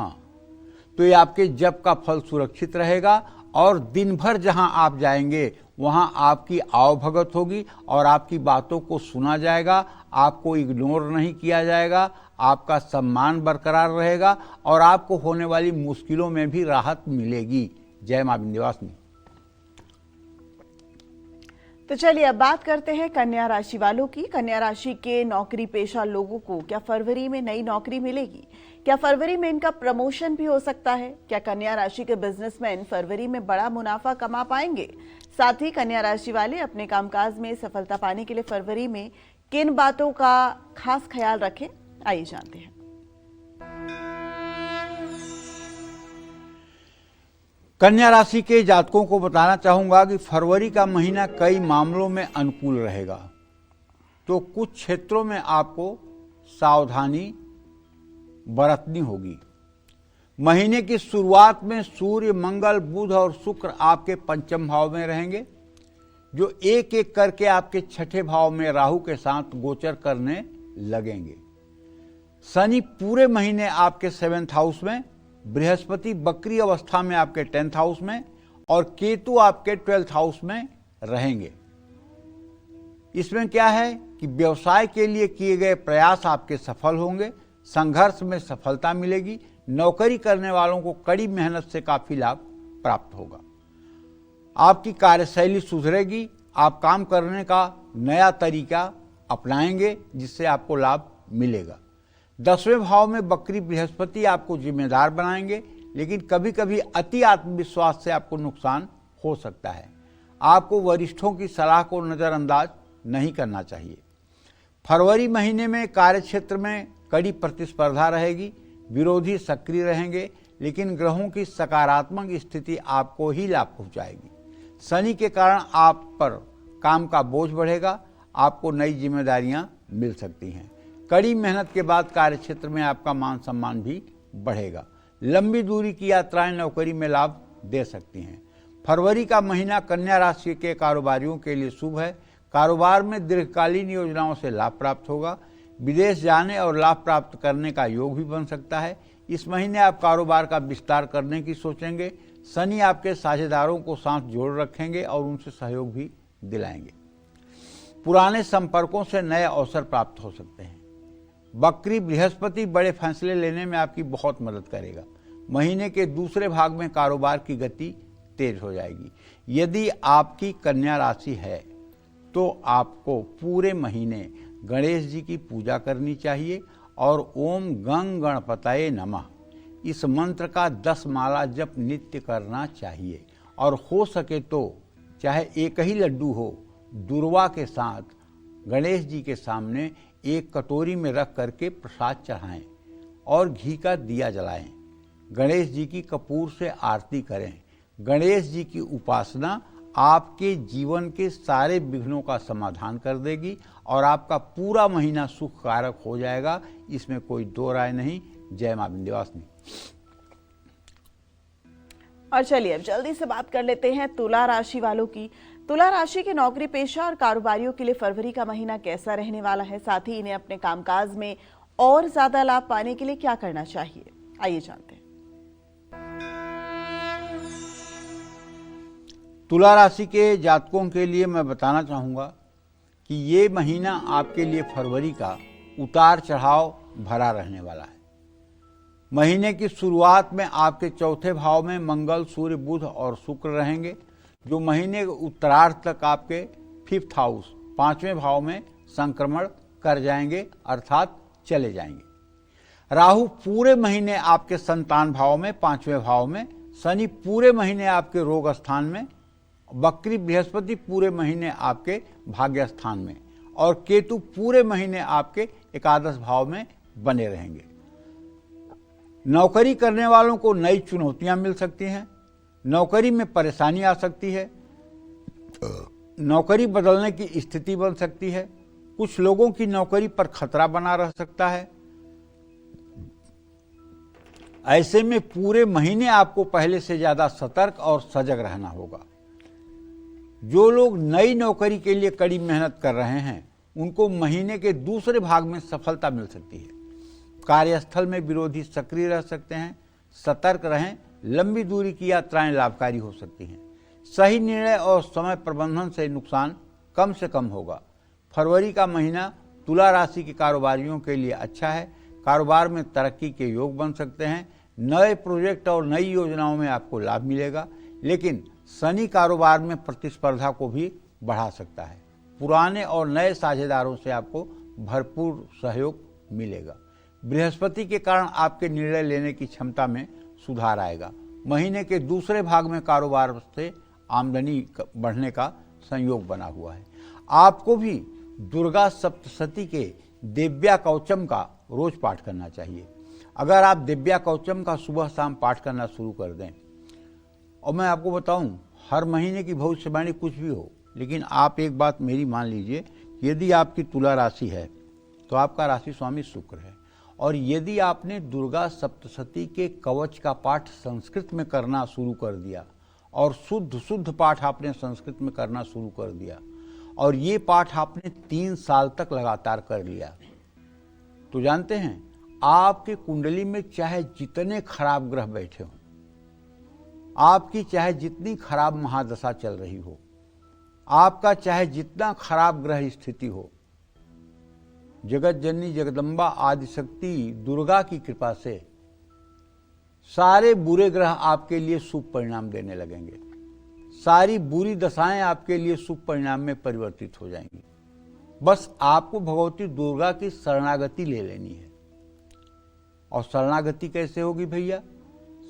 तो ये आपके जप का फल सुरक्षित रहेगा और दिन भर जहां आप जाएंगे वहां आपकी आवभगत होगी और आपकी बातों को सुना जाएगा। आपको इग्नोर नहीं किया जाएगा। आपका सम्मान बरकरार रहेगा और आपको होने वाली मुश्किलों में भी राहत मिलेगी। जय मां विंध्यवासिनी। तो चलिए अब बात करते हैं कन्या राशि वालों की। कन्या राशि के नौकरी पेशा लोगों को क्या फरवरी में नई नौकरी मिलेगी? क्या फरवरी में इनका प्रमोशन भी हो सकता है? क्या कन्या राशि के बिजनेसमैन फरवरी में बड़ा मुनाफा कमा पाएंगे? साथ ही कन्या राशि वाले अपने कामकाज में सफलता पाने के लिए फरवरी में किन बातों का खास ख्याल रखें, आइए जानते हैं। कन्या राशि के जातकों को बताना चाहूंगा कि फरवरी का महीना कई मामलों में अनुकूल रहेगा, तो कुछ क्षेत्रों में आपको सावधानी बरतनी होगी। महीने की शुरुआत में सूर्य, मंगल, बुध और शुक्र आपके पंचम भाव में रहेंगे, जो एक एक करके आपके छठे भाव में राहु के साथ गोचर करने लगेंगे। शनि पूरे महीने आपके 7th हाउस में, बृहस्पति बकरी अवस्था में आपके 10th हाउस में और केतु आपके 12th हाउस में रहेंगे। इसमें क्या है कि व्यवसाय के लिए किए गए प्रयास आपके सफल होंगे। संघर्ष में सफलता मिलेगी। नौकरी करने वालों को कड़ी मेहनत से काफी लाभ प्राप्त होगा। आपकी कार्यशैली सुधरेगी। आप काम करने का नया तरीका अपनाएंगे जिससे आपको लाभ मिलेगा। 10वें भाव में बकरी बृहस्पति आपको जिम्मेदार बनाएंगे, लेकिन कभी कभी अति आत्मविश्वास से आपको नुकसान हो सकता है। आपको वरिष्ठों की सलाह को नज़रअंदाज नहीं करना चाहिए। फरवरी महीने में कार्यक्षेत्र में कड़ी प्रतिस्पर्धा रहेगी। विरोधी सक्रिय रहेंगे, लेकिन ग्रहों की सकारात्मक स्थिति आपको ही लाभ पहुंचाएगी। शनि के कारण आप पर काम का बोझ बढ़ेगा। आपको नई जिम्मेदारियां मिल सकती हैं। कड़ी मेहनत के बाद कार्यक्षेत्र में आपका मान सम्मान भी बढ़ेगा। लंबी दूरी की यात्राएं नौकरी में लाभ दे सकती हैं। फरवरी का महीना कन्या राशि के कारोबारियों के लिए शुभ है। कारोबार में दीर्घकालीन योजनाओं से लाभ प्राप्त होगा। विदेश जाने और लाभ प्राप्त करने का योग भी बन सकता है। इस महीने आप कारोबार का विस्तार करने की सोचेंगे। शनि आपके साझेदारों को साथ जोड़ रखेंगे और उनसे सहयोग भी दिलाएंगे। पुराने संपर्कों से नए अवसर प्राप्त हो सकते हैं। बकरी बृहस्पति बड़े फैसले लेने में आपकी बहुत मदद करेगा। महीने के दूसरे भाग में कारोबार की गति तेज हो जाएगी। यदि आपकी कन्या राशि है तो आपको पूरे महीने गणेश जी की पूजा करनी चाहिए और ओम गंग गणपतये नमः इस मंत्र का 10 माला जप नित्य करना चाहिए। और हो सके तो चाहे एक ही लड्डू हो, दुर्वा के साथ गणेश जी के सामने एक कटोरी में रख करके प्रसाद चढ़ाएं और घी का दिया जलाएं। गणेश जी की कपूर से आरती करें। गणेश जी की उपासना आपके जीवन के सारे विघ्नों का समाधान कर देगी और आपका पूरा महीना सुखकारक हो जाएगा, इसमें कोई दो राय नहीं। जय मां विंध्यवासिनी। और चलिए अब जल्दी से बात कर लेते हैं तुला राशि वालों की। तुला राशि के नौकरी पेशा और कारोबारियों के लिए फरवरी का महीना कैसा रहने वाला है, साथ ही इन्हें अपने कामकाज में और ज्यादा लाभ पाने के लिए क्या करना चाहिए, आइए जानते हैं। तुला राशि के जातकों के लिए मैं बताना चाहूँगा कि ये महीना आपके लिए फरवरी का उतार चढ़ाव भरा रहने वाला है। महीने की शुरुआत में आपके चौथे भाव में मंगल, सूर्य, बुध और शुक्र रहेंगे, जो महीने के उत्तरार्ध तक आपके 5th हाउस 5वें भाव में संक्रमण कर जाएंगे, अर्थात चले जाएंगे। राहु पूरे महीने आपके संतान भाव में 5वें भाव में, शनि पूरे महीने आपके रोग स्थान में, वक्री बृहस्पति पूरे महीने आपके भाग्य स्थान में और केतु पूरे महीने आपके एकादश भाव में बने रहेंगे। नौकरी करने वालों को नई चुनौतियां मिल सकती हैं, नौकरी में परेशानी आ सकती है, नौकरी बदलने की स्थिति बन सकती है, कुछ लोगों की नौकरी पर खतरा बना रह सकता है। ऐसे में पूरे महीने आपको पहले से ज्यादा सतर्क और सजग रहना होगा। जो लोग नई नौकरी के लिए कड़ी मेहनत कर रहे हैं उनको महीने के दूसरे भाग में सफलता मिल सकती है। कार्यस्थल में विरोधी सक्रिय रह सकते हैं, सतर्क रहें। लंबी दूरी की यात्राएं लाभकारी हो सकती हैं। सही निर्णय और समय प्रबंधन से नुकसान कम से कम होगा। फरवरी का महीना तुला राशि के कारोबारियों के लिए अच्छा है। कारोबार में तरक्की के योग बन सकते हैं। नए प्रोजेक्ट और नई योजनाओं में आपको लाभ मिलेगा, लेकिन शनि कारोबार में प्रतिस्पर्धा को भी बढ़ा सकता है। पुराने और नए साझेदारों से आपको भरपूर सहयोग मिलेगा। बृहस्पति के कारण आपके निर्णय लेने की क्षमता में सुधार आएगा। महीने के दूसरे भाग में कारोबार से आमदनी बढ़ने का संयोग बना हुआ है। आपको भी दुर्गा सप्तशती के दिव्या कवचम का रोज पाठ करना चाहिए। अगर आप दिव्या कवचम का सुबह शाम पाठ करना शुरू कर दें, और मैं आपको बताऊं, हर महीने की भविष्यवाणी कुछ भी हो, लेकिन आप एक बात मेरी मान लीजिए, यदि आपकी तुला राशि है तो आपका राशि स्वामी शुक्र है, और यदि आपने दुर्गा सप्तशती के कवच का पाठ संस्कृत में करना शुरू कर दिया और शुद्ध पाठ आपने संस्कृत में करना शुरू कर दिया और ये पाठ आपने 3 साल तक लगातार कर लिया, तो जानते हैं आपके कुंडली में चाहे जितने खराब ग्रह बैठे हों, आपकी चाहे जितनी खराब महादशा चल रही हो, आपका चाहे जितना खराब ग्रह स्थिति हो, जगत जननी जगदम्बा आदिशक्ति दुर्गा की कृपा से सारे बुरे ग्रह आपके लिए शुभ परिणाम देने लगेंगे। सारी बुरी दशाएं आपके लिए शुभ परिणाम में परिवर्तित हो जाएंगी। बस आपको भगवती दुर्गा की शरणागति ले लेनी है। और शरणागति कैसे होगी भैया?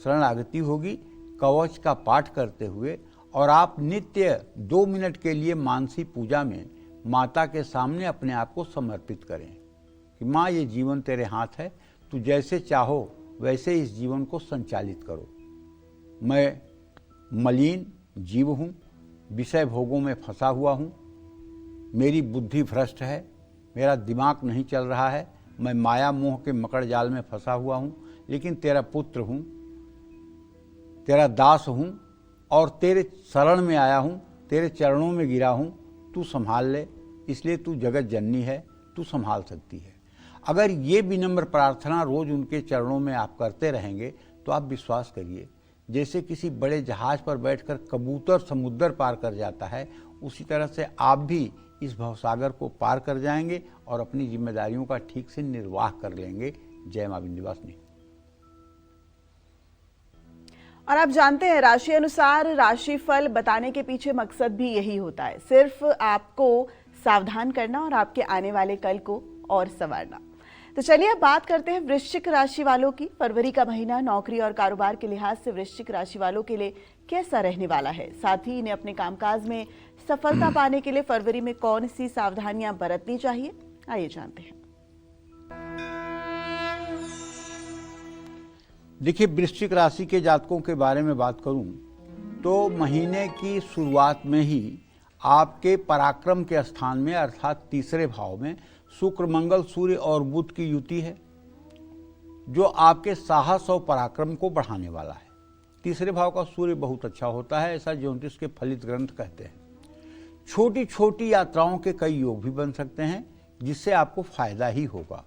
शरणागति होगी कवच का पाठ करते हुए, और आप नित्य 2 मिनट के लिए मानसी पूजा में माता के सामने अपने आप को समर्पित करें कि माँ, ये जीवन तेरे हाथ है, तू जैसे चाहो वैसे इस जीवन को संचालित करो। मैं मलिन जीव हूँ, विषय भोगों में फंसा हुआ हूँ, मेरी बुद्धि भ्रष्ट है, मेरा दिमाग नहीं चल रहा है, मैं माया मोह के मकड़ जाल में फंसा हुआ हूँ, लेकिन तेरा पुत्र हूँ, तेरा दास हूँ और तेरे शरण में आया हूँ, तेरे चरणों में गिरा हूँ, तू संभाल ले, इसलिए तू जगत जननी है, तू संभाल सकती है। अगर ये विनम्र प्रार्थना रोज उनके चरणों में आप करते रहेंगे तो आप विश्वास करिए, जैसे किसी बड़े जहाज पर बैठकर कबूतर समुद्र पार कर जाता है, उसी तरह से आप भी इस भवसागर को पार कर जाएंगे और अपनी जिम्मेदारियों का ठीक से निर्वाह कर लेंगे। जय मां विंध्यवासिनी। और आप जानते हैं, राशि अनुसार राशिफल बताने के पीछे मकसद भी यही होता है, सिर्फ आपको सावधान करना और आपके आने वाले कल को और संवारना। तो चलिए अब बात करते हैं वृश्चिक राशि वालों की। फरवरी का महीना नौकरी और कारोबार के लिहाज से वृश्चिक राशि वालों के लिए कैसा रहने वाला है, साथ ही इन्हें अपने कामकाज में सफलता पाने के लिए फरवरी में कौन सी सावधानियां बरतनी चाहिए, आइए जानते हैं। देखिए, वृश्चिक राशि के जातकों के बारे में बात करूं तो महीने की शुरुआत में ही आपके पराक्रम के स्थान में अर्थात तीसरे भाव में शुक्र, मंगल, सूर्य और बुध की युति है, जो आपके साहस और पराक्रम को बढ़ाने वाला है। तीसरे भाव का सूर्य बहुत अच्छा होता है, ऐसा ज्योतिष के फलित ग्रंथ कहते हैं। छोटी छोटी यात्राओं के कई योग भी बन सकते हैं, जिससे आपको फायदा ही होगा।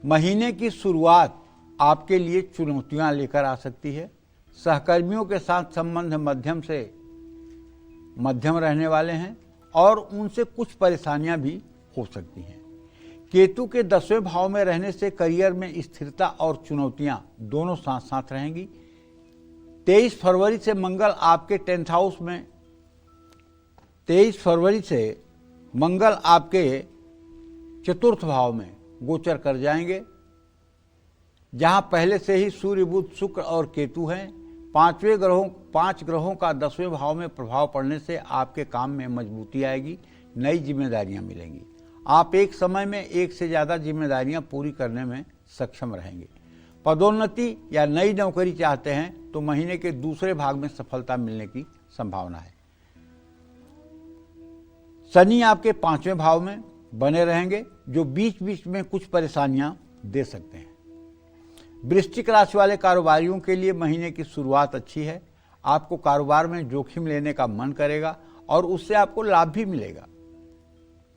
महीने की शुरुआत आपके लिए चुनौतियां लेकर आ सकती है। सहकर्मियों के साथ संबंध मध्यम से मध्यम रहने वाले हैं और उनसे कुछ परेशानियां भी हो सकती हैं। केतु के 10वें भाव में रहने से करियर में स्थिरता और चुनौतियां दोनों साथ साथ रहेंगी। 23 फरवरी से मंगल आपके 10th हाउस में 23 फरवरी से मंगल आपके 4th भाव में गोचर कर जाएंगे, जहां पहले से ही सूर्य, बुध, शुक्र और केतु हैं। 5 ग्रहों का 10वें भाव में प्रभाव पड़ने से आपके काम में मजबूती आएगी, नई जिम्मेदारियां मिलेंगी। आप एक समय में एक से ज़्यादा जिम्मेदारियां पूरी करने में सक्षम रहेंगे। पदोन्नति या नई नौकरी चाहते हैं तो महीने के दूसरे भाग में सफलता मिलने की संभावना है। शनि आपके 5वें भाव में बने रहेंगे, जो बीच बीच में कुछ परेशानियां दे सकते हैं। वृश्चिक राशि वाले कारोबारियों के लिए महीने की शुरुआत अच्छी है। आपको कारोबार में जोखिम लेने का मन करेगा और उससे आपको लाभ भी मिलेगा,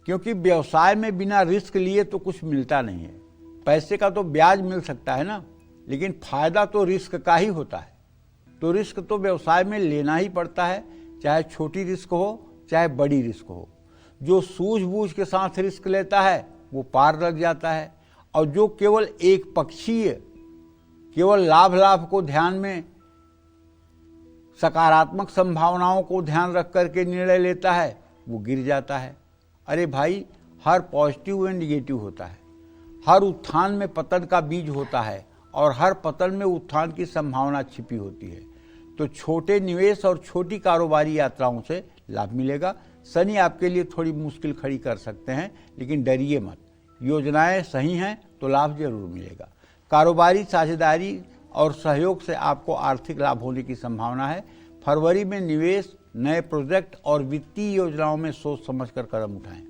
क्योंकि व्यवसाय में बिना रिस्क लिए तो कुछ मिलता नहीं है। पैसे का तो ब्याज मिल सकता है ना, लेकिन फायदा तो रिस्क का ही होता है। तो रिस्क तो व्यवसाय में लेना ही पड़ता है, चाहे छोटी रिस्क हो चाहे बड़ी रिस्क हो। जो सूझबूझ के साथ रिस्क लेता है वो पार लग जाता है, और जो केवल एक पक्षीय, केवल लाभ को ध्यान में, सकारात्मक संभावनाओं को ध्यान रख करके निर्णय लेता है, वो गिर जाता है। अरे भाई, हर पॉजिटिव एंड निगेटिव होता है। हर उत्थान में पतन का बीज होता है और हर पतन में उत्थान की संभावना छिपी होती है। तो छोटे निवेश और छोटी कारोबारी यात्राओं से लाभ मिलेगा। शनि आपके लिए थोड़ी मुश्किल खड़ी कर सकते हैं, लेकिन डरिए मत। योजनाएं सही हैं तो लाभ जरूर मिलेगा। कारोबारी साझेदारी और सहयोग से आपको आर्थिक लाभ होने की संभावना है। फरवरी में निवेश, नए प्रोजेक्ट और वित्तीय योजनाओं में सोच समझकर कदम उठाएं।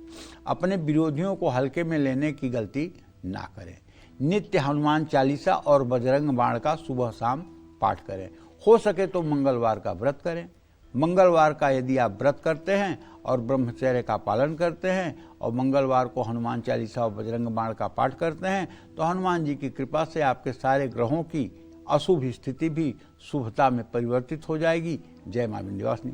अपने विरोधियों को हल्के में लेने की गलती ना करें। नित्य हनुमान चालीसा और बजरंग बाण का सुबह शाम पाठ करें। हो सके तो मंगलवार का व्रत करें। मंगलवार का यदि आप व्रत करते हैं और ब्रह्मचर्य का पालन करते हैं और मंगलवार को हनुमान चालीसा और बजरंग बाण का पाठ करते हैं, तो हनुमान जी की कृपा से आपके सारे ग्रहों की अशुभ स्थिति भी शुभता में परिवर्तित हो जाएगी। जय मां विंध्यवासिनी।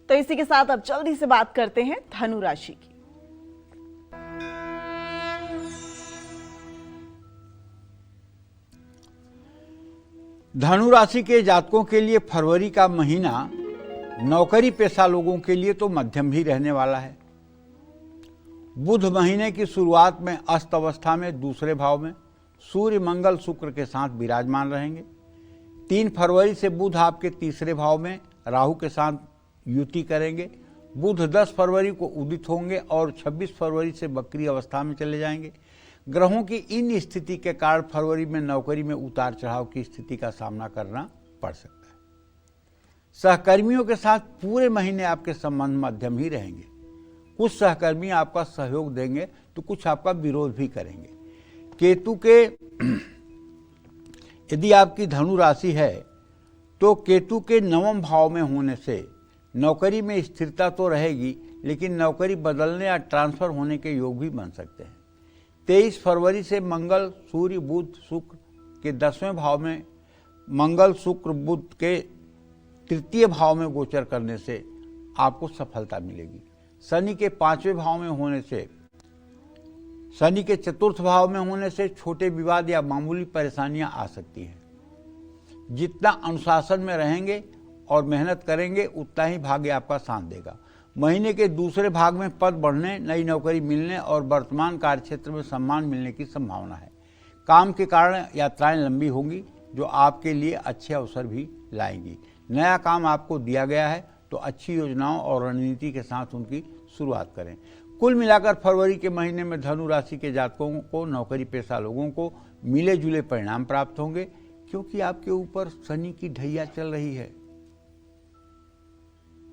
तो इसी के साथ अब जल्दी से बात करते हैं धनु राशि की। धनु राशि के जातकों के लिए फरवरी का महीना नौकरी पेशा लोगों के लिए तो मध्यम ही रहने वाला है। बुध महीने की शुरुआत में अस्त अवस्था में दूसरे भाव में सूर्य, मंगल, शुक्र के साथ विराजमान रहेंगे। 3 फरवरी से बुध आपके तीसरे भाव में राहु के साथ युति करेंगे। बुध 10 फरवरी को उदित होंगे और 26 फरवरी से बकरी अवस्था में चले जाएंगे। ग्रहों की इन स्थिति के कारण फरवरी में नौकरी में उतार चढ़ाव की स्थिति का सामना करना पड़ सकता है। सहकर्मियों के साथ पूरे महीने आपके संबंध मध्यम ही रहेंगे। कुछ सहकर्मी आपका सहयोग देंगे तो कुछ आपका विरोध भी करेंगे। केतु के यदि आपकी धनु राशि है तो केतु के 9वें भाव में होने से नौकरी में स्थिरता तो रहेगी, लेकिन नौकरी बदलने या ट्रांसफर होने के योग भी बन सकते हैं। 23 फरवरी से मंगल, सूर्य, बुध, शुक्र के 10वें भाव में, मंगल, शुक्र, बुध के 3य भाव में गोचर करने से आपको सफलता मिलेगी। शनि के 5वें भाव में होने से, शनि के 4th भाव में होने से छोटे विवाद या मामूली परेशानियां आ सकती हैं। जितना अनुशासन में रहेंगे और मेहनत करेंगे उतना ही भाग्य आपका साथ देगा। महीने के दूसरे भाग में पद बढ़ने, नई नौकरी मिलने और वर्तमान कार्यक्षेत्र में सम्मान मिलने की संभावना है। काम के कारण यात्राएं लंबी होंगी जो आपके लिए अच्छे अवसर भी लाएंगी। नया काम आपको दिया गया है तो अच्छी योजनाओं और रणनीति के साथ उनकी शुरुआत करें। कुल मिलाकर फरवरी के महीने में धनु राशि के जातकों को, नौकरी पेशा लोगों को मिले जुले परिणाम प्राप्त होंगे, क्योंकि आपके ऊपर शनि की ढैया चल रही है।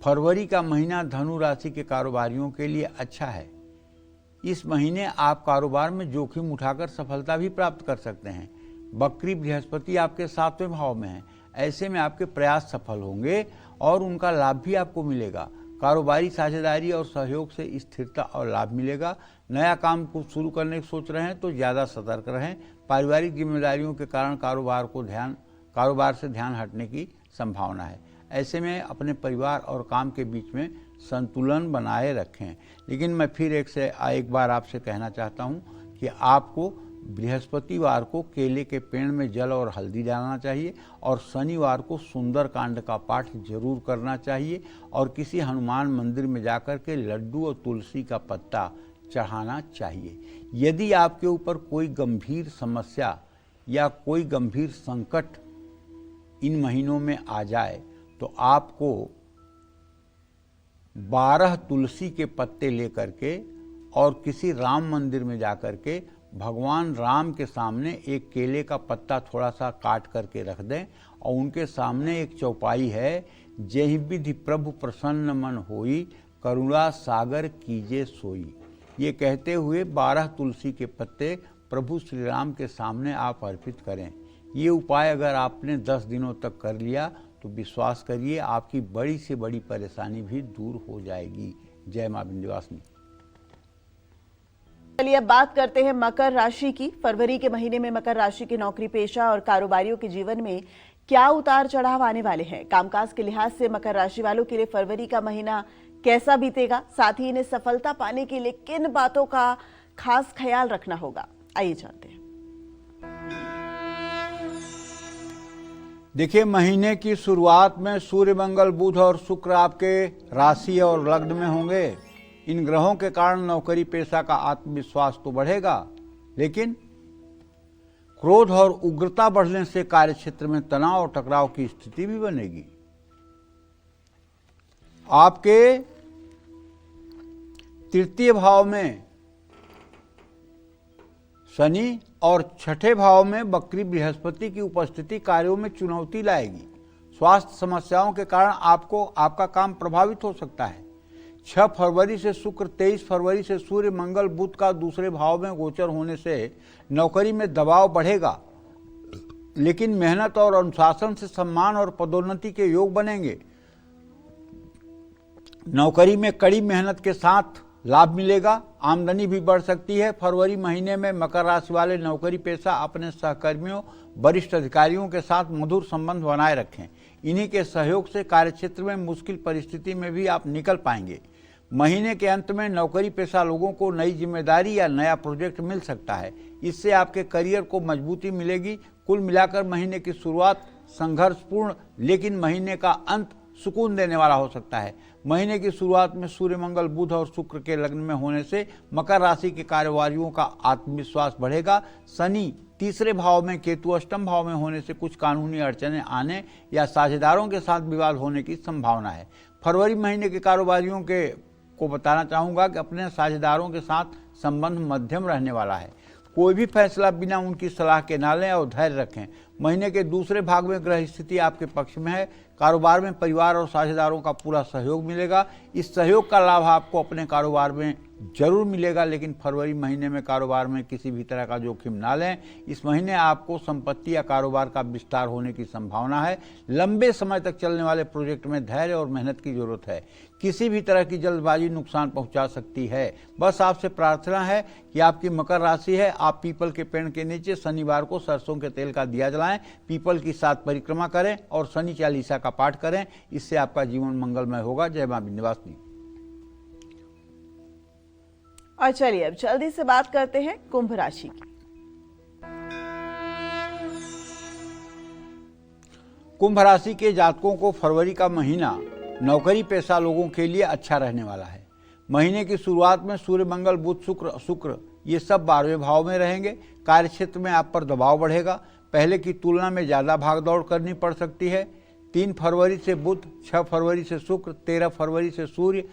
फरवरी का महीना धनु राशि के कारोबारियों के लिए अच्छा है। इस महीने आप कारोबार में जोखिम उठाकर सफलता भी प्राप्त कर सकते हैं। बकरी बृहस्पति आपके 7वें भाव में है, ऐसे में आपके प्रयास सफल होंगे और उनका लाभ भी आपको मिलेगा। कारोबारी साझेदारी और सहयोग से स्थिरता और लाभ मिलेगा। नया काम को शुरू करने की सोच रहे हैं तो ज़्यादा सतर्क रहें। पारिवारिक जिम्मेदारियों के कारण कारोबार से ध्यान हटने की संभावना है। ऐसे में अपने परिवार और काम के बीच में संतुलन बनाए रखें। लेकिन मैं फिर एक बार आपसे कहना चाहता हूं कि आपको बृहस्पतिवार को केले के पेड़ में जल और हल्दी डालना चाहिए और शनिवार को सुंदर कांड का पाठ जरूर करना चाहिए और किसी हनुमान मंदिर में जाकर के लड्डू और तुलसी का पत्ता चढ़ाना चाहिए। यदि आपके ऊपर कोई गंभीर समस्या या कोई गंभीर संकट इन महीनों में आ जाए तो आपको 12 तुलसी के पत्ते लेकर के और किसी राम मंदिर में जाकर के भगवान राम के सामने एक केले का पत्ता थोड़ा सा काट करके रख दें और उनके सामने एक चौपाई है, जेहि विधि प्रभु प्रसन्न मन होई, करुणा सागर कीजे सोई। ये कहते हुए 12 तुलसी के पत्ते प्रभु श्री राम के सामने आप अर्पित करें। ये उपाय अगर आपने 10 दिनों तक कर लिया तो विश्वास करिए आपकी बड़ी से बड़ी परेशानी भी दूर हो जाएगी। जय मां विंध्यवासिनी। चलिए अब बात करते हैं मकर राशि की। फरवरी के महीने में मकर राशि के नौकरी पेशा और कारोबारियों के जीवन में क्या उतार चढ़ाव आने वाले हैं। कामकाज के लिहाज से मकर राशि वालों के लिए फरवरी का महीना कैसा बीतेगा, साथ ही इन्हें सफलता पाने के लिए किन बातों का खास ख्याल रखना होगा, आइए जानते हैं। देखिए, महीने की शुरुआत में सूर्य, मंगल, बुध और शुक्र आपके राशि और लग्न में होंगे। इन ग्रहों के कारण नौकरी पेशा का आत्मविश्वास तो बढ़ेगा, लेकिन क्रोध और उग्रता बढ़ने से कार्यक्षेत्र में तनाव और टकराव की स्थिति भी बनेगी। आपके तृतीय भाव में शनि और छठे भाव में बकरी बृहस्पति की उपस्थिति कार्यों में चुनौती लाएगी। स्वास्थ्य समस्याओं के कारण आपका काम प्रभावित हो सकता है। 6 फरवरी से शुक्र, 23 फरवरी से सूर्य, मंगल, बुध का दूसरे भाव में गोचर होने से नौकरी में दबाव बढ़ेगा, लेकिन मेहनत और अनुशासन से सम्मान और पदोन्नति के योग बनेंगे। नौकरी में कड़ी मेहनत के साथ लाभ मिलेगा, आमदनी भी बढ़ सकती है। फरवरी महीने में मकर राशि वाले नौकरी पेशा अपने सहकर्मियों, वरिष्ठ अधिकारियों के साथ मधुर संबंध बनाए रखें। इन्हीं के सहयोग से कार्यक्षेत्र में मुश्किल परिस्थिति में भी आप निकल पाएंगे। महीने के अंत में नौकरी पेशा लोगों को नई जिम्मेदारी या नया प्रोजेक्ट मिल सकता है, इससे आपके करियर को मजबूती मिलेगी। कुल मिलाकर महीने की शुरुआत संघर्षपूर्ण, लेकिन महीने का अंत सुकून देने वाला हो सकता है। महीने की शुरुआत में सूर्य, मंगल, बुध और शुक्र के लग्न में होने से मकर राशि के कारोबारियों का आत्मविश्वास बढ़ेगा। शनि तीसरे भाव में, केतु अष्टम भाव में होने से कुछ कानूनी अड़चनें आने या साझेदारों के साथ विवाद होने की संभावना है। फरवरी महीने के कारोबारियों को बताना चाहूँगा कि अपने साझेदारों के साथ संबंध मध्यम रहने वाला है। कोई भी फैसला बिना उनकी सलाह के ना लें और धैर्य रखें। महीने के दूसरे भाग में ग्रह स्थिति आपके पक्ष में है। कारोबार में परिवार और साझेदारों का पूरा सहयोग मिलेगा। इस सहयोग का लाभ आपको अपने कारोबार में जरूर मिलेगा, लेकिन फरवरी महीने में कारोबार में किसी भी तरह का जोखिम ना लें। इस महीने आपको संपत्ति या कारोबार का विस्तार होने की संभावना है। लंबे समय तक चलने वाले प्रोजेक्ट में धैर्य और मेहनत की जरूरत है। किसी भी तरह की जल्दबाजी नुकसान पहुंचा सकती है। बस आपसे प्रार्थना है कि आपकी मकर राशि है, आप पीपल के पेड़ के नीचे शनिवार को सरसों के तेल का दिया जलाएं, पीपल की 7 परिक्रमा करें और शनि चालीसा का पाठ करें। इससे आपका जीवन मंगलमय होगा। जय मां विंध्यवासिनी। और चलिए अब जल्दी से बात करते हैं कुंभ राशि की। कुंभ राशि के जातकों को फरवरी का महीना नौकरी पेशा लोगों के लिए अच्छा रहने वाला है। महीने की शुरुआत में सूर्य, मंगल, बुध, शुक्र ये सब 12वें भाव में रहेंगे। कार्यक्षेत्र में आप पर दबाव बढ़ेगा। पहले की तुलना में ज़्यादा भागदौड़ करनी पड़ सकती है। 3 फरवरी से बुध, 6 फरवरी से शुक्र, 13 फरवरी से सूर्य,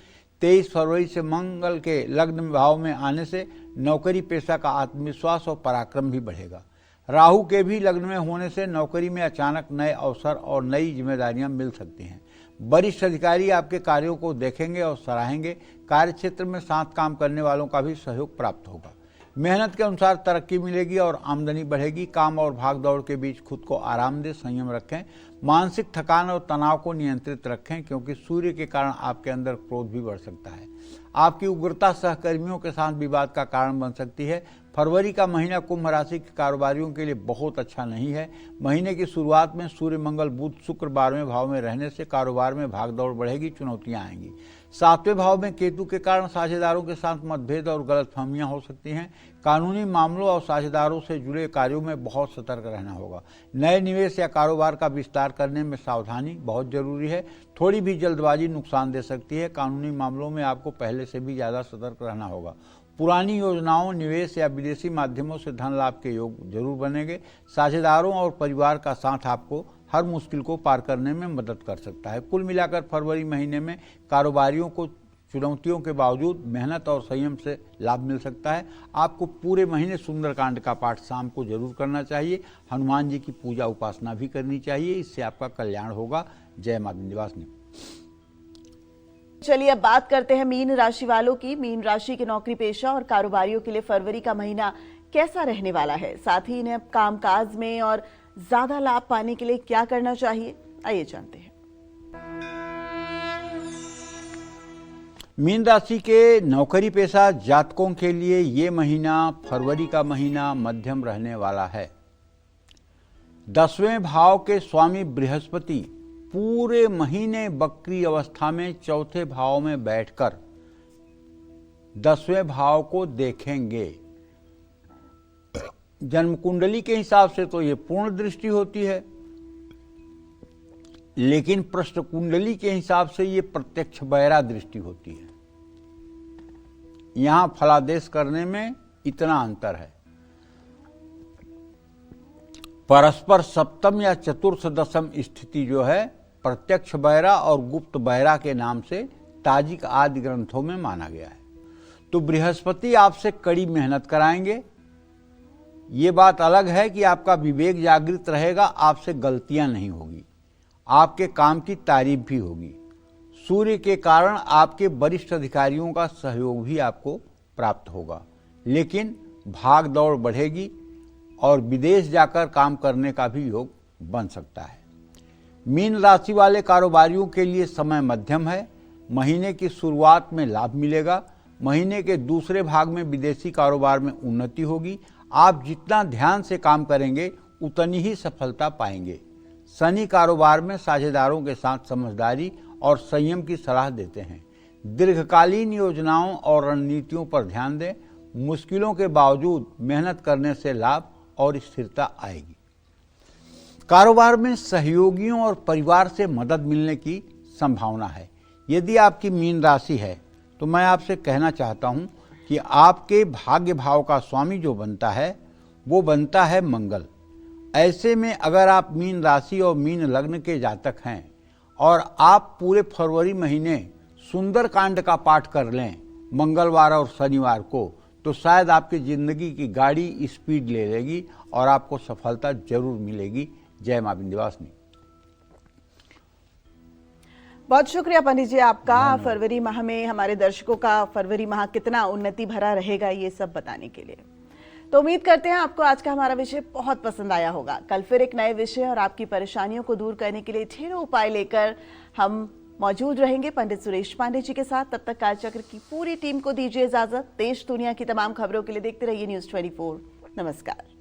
23 फरवरी से मंगल के लग्न भाव में आने से नौकरी पेशा का आत्मविश्वास और पराक्रम भी बढ़ेगा। राहु के भी लग्न में होने से नौकरी में अचानक नए अवसर और नई जिम्मेदारियां मिल सकती हैं। वरिष्ठ अधिकारी आपके कार्यों को देखेंगे और सराहेंगे। कार्यक्षेत्र में साथ काम करने वालों का भी सहयोग प्राप्त होगा। मेहनत के अनुसार तरक्की मिलेगी और आमदनी बढ़ेगी। काम और भाग दौड़ के बीच खुद को आराम दें, संयम रखें। मानसिक थकान और तनाव को नियंत्रित रखें, क्योंकि सूर्य के कारण आपके अंदर क्रोध भी बढ़ सकता है। आपकी उग्रता सहकर्मियों के साथ विवाद का कारण बन सकती है। फरवरी का महीना कुंभ राशि के कारोबारियों के लिए बहुत अच्छा नहीं है। महीने की शुरुआत में सूर्य, मंगल, बुध, शुक्र 12वें भाव में रहने से कारोबार में भागदौड़ बढ़ेगी, चुनौतियां आएंगी। 7वें भाव में केतु के कारण साझेदारों के साथ मतभेद और गलतफहमियां हो सकती हैं। कानूनी मामलों और साझेदारों से जुड़े कार्यों में बहुत सतर्क रहना होगा। नए निवेश या कारोबार का विस्तार करने में सावधानी बहुत जरूरी है। थोड़ी भी जल्दबाजी नुकसान दे सकती है। कानूनी मामलों में आपको पहले से भी ज़्यादा सतर्क रहना होगा। पुरानी योजनाओं, निवेश या विदेशी माध्यमों से धन लाभ के योग जरूर बनेंगे। साझेदारों और परिवार का साथ आपको हर मुश्किल को पार करने में मदद कर सकता है। कुल मिलाकर फरवरी महीने में कारोबारियों को चुनौतियों के बावजूद मेहनत और संयम से लाभ मिल सकता है। आपको पूरे महीने सुंदरकांड का पाठ शाम को जरूर करना चाहिए। हनुमान जी की पूजा उपासना भी करनी चाहिए, इससे आपका कल्याण होगा। जय मां विंध्यवासिनी। चलिए अब बात करते हैं मीन राशि वालों की। मीन राशि के नौकरी पेशा और कारोबारियों के लिए फरवरी का महीना कैसा रहने वाला है, साथ ही इन्हें कामकाज में और ज्यादा लाभ पाने के लिए क्या करना चाहिए, आइए जानते हैं। मीन राशि के नौकरी पेशा जातकों के लिए ये महीना, फरवरी का महीना मध्यम रहने वाला है। 10वें भाव के स्वामी बृहस्पति पूरे महीने वक्री अवस्था में चौथे भाव में बैठकर 10वें भाव को देखेंगे। जन्म कुंडली के हिसाब से तो ये पूर्ण दृष्टि होती है, लेकिन प्रश्न कुंडली के हिसाब से ये प्रत्यक्ष बैरा दृष्टि होती है। यहां फलादेश करने में इतना अंतर है। परस्पर सप्तम या चतुर्थ दशम स्थिति जो है प्रत्यक्ष बैरा और गुप्त बैरा के नाम से ताजिक आदि ग्रंथों में माना गया है। तो बृहस्पति आपसे कड़ी मेहनत कराएंगे। ये बात अलग है कि आपका विवेक जागृत रहेगा, आपसे गलतियां नहीं होगी, आपके काम की तारीफ भी होगी। सूर्य के कारण आपके वरिष्ठ अधिकारियों का सहयोग भी आपको प्राप्त होगा, लेकिन भाग दौड़ बढ़ेगी और विदेश जाकर काम करने का भी योग बन सकता है। मीन राशि वाले कारोबारियों के लिए समय मध्यम है। महीने की शुरुआत में लाभ मिलेगा। महीने के दूसरे भाग में विदेशी कारोबार में उन्नति होगी। आप जितना ध्यान से काम करेंगे उतनी ही सफलता पाएंगे। शनि कारोबार में साझेदारों के साथ समझदारी और संयम की सलाह देते हैं। दीर्घकालीन योजनाओं और रणनीतियों पर ध्यान दें। मुश्किलों के बावजूद मेहनत करने से लाभ और स्थिरता आएगी। कारोबार में सहयोगियों और परिवार से मदद मिलने की संभावना है। यदि आपकी मीन राशि है तो मैं आपसे कहना चाहता हूं कि आपके भाग्य भाव का स्वामी जो बनता है वो बनता है मंगल। ऐसे में अगर आप मीन राशि और मीन लग्न के जातक हैं और आप पूरे फरवरी महीने सुंदरकांड का पाठ कर लें मंगलवार और शनिवार को, तो शायद आपकी जिंदगी की गाड़ी स्पीड ले लेगी और आपको सफलता जरूर मिलेगी। जय मां विंध्यवासिनी। बहुत शुक्रिया पंडित जी आपका। फरवरी माह में हमारे दर्शकों का फरवरी माह कितना उन्नति भरा रहेगा ये सब बताने के लिए। तो उम्मीद करते हैं आपको आज का हमारा विषय बहुत पसंद आया होगा। कल फिर एक नए विषय और आपकी परेशानियों को दूर करने के लिए ढेरों उपाय लेकर हम मौजूद रहेंगे पंडित सुरेश पांडे जी के साथ। तब तक कालचक्र की पूरी टीम को दीजिए इजाजत। देश दुनिया की तमाम खबरों के लिए देखते रहिए न्यूज़ 24। नमस्कार।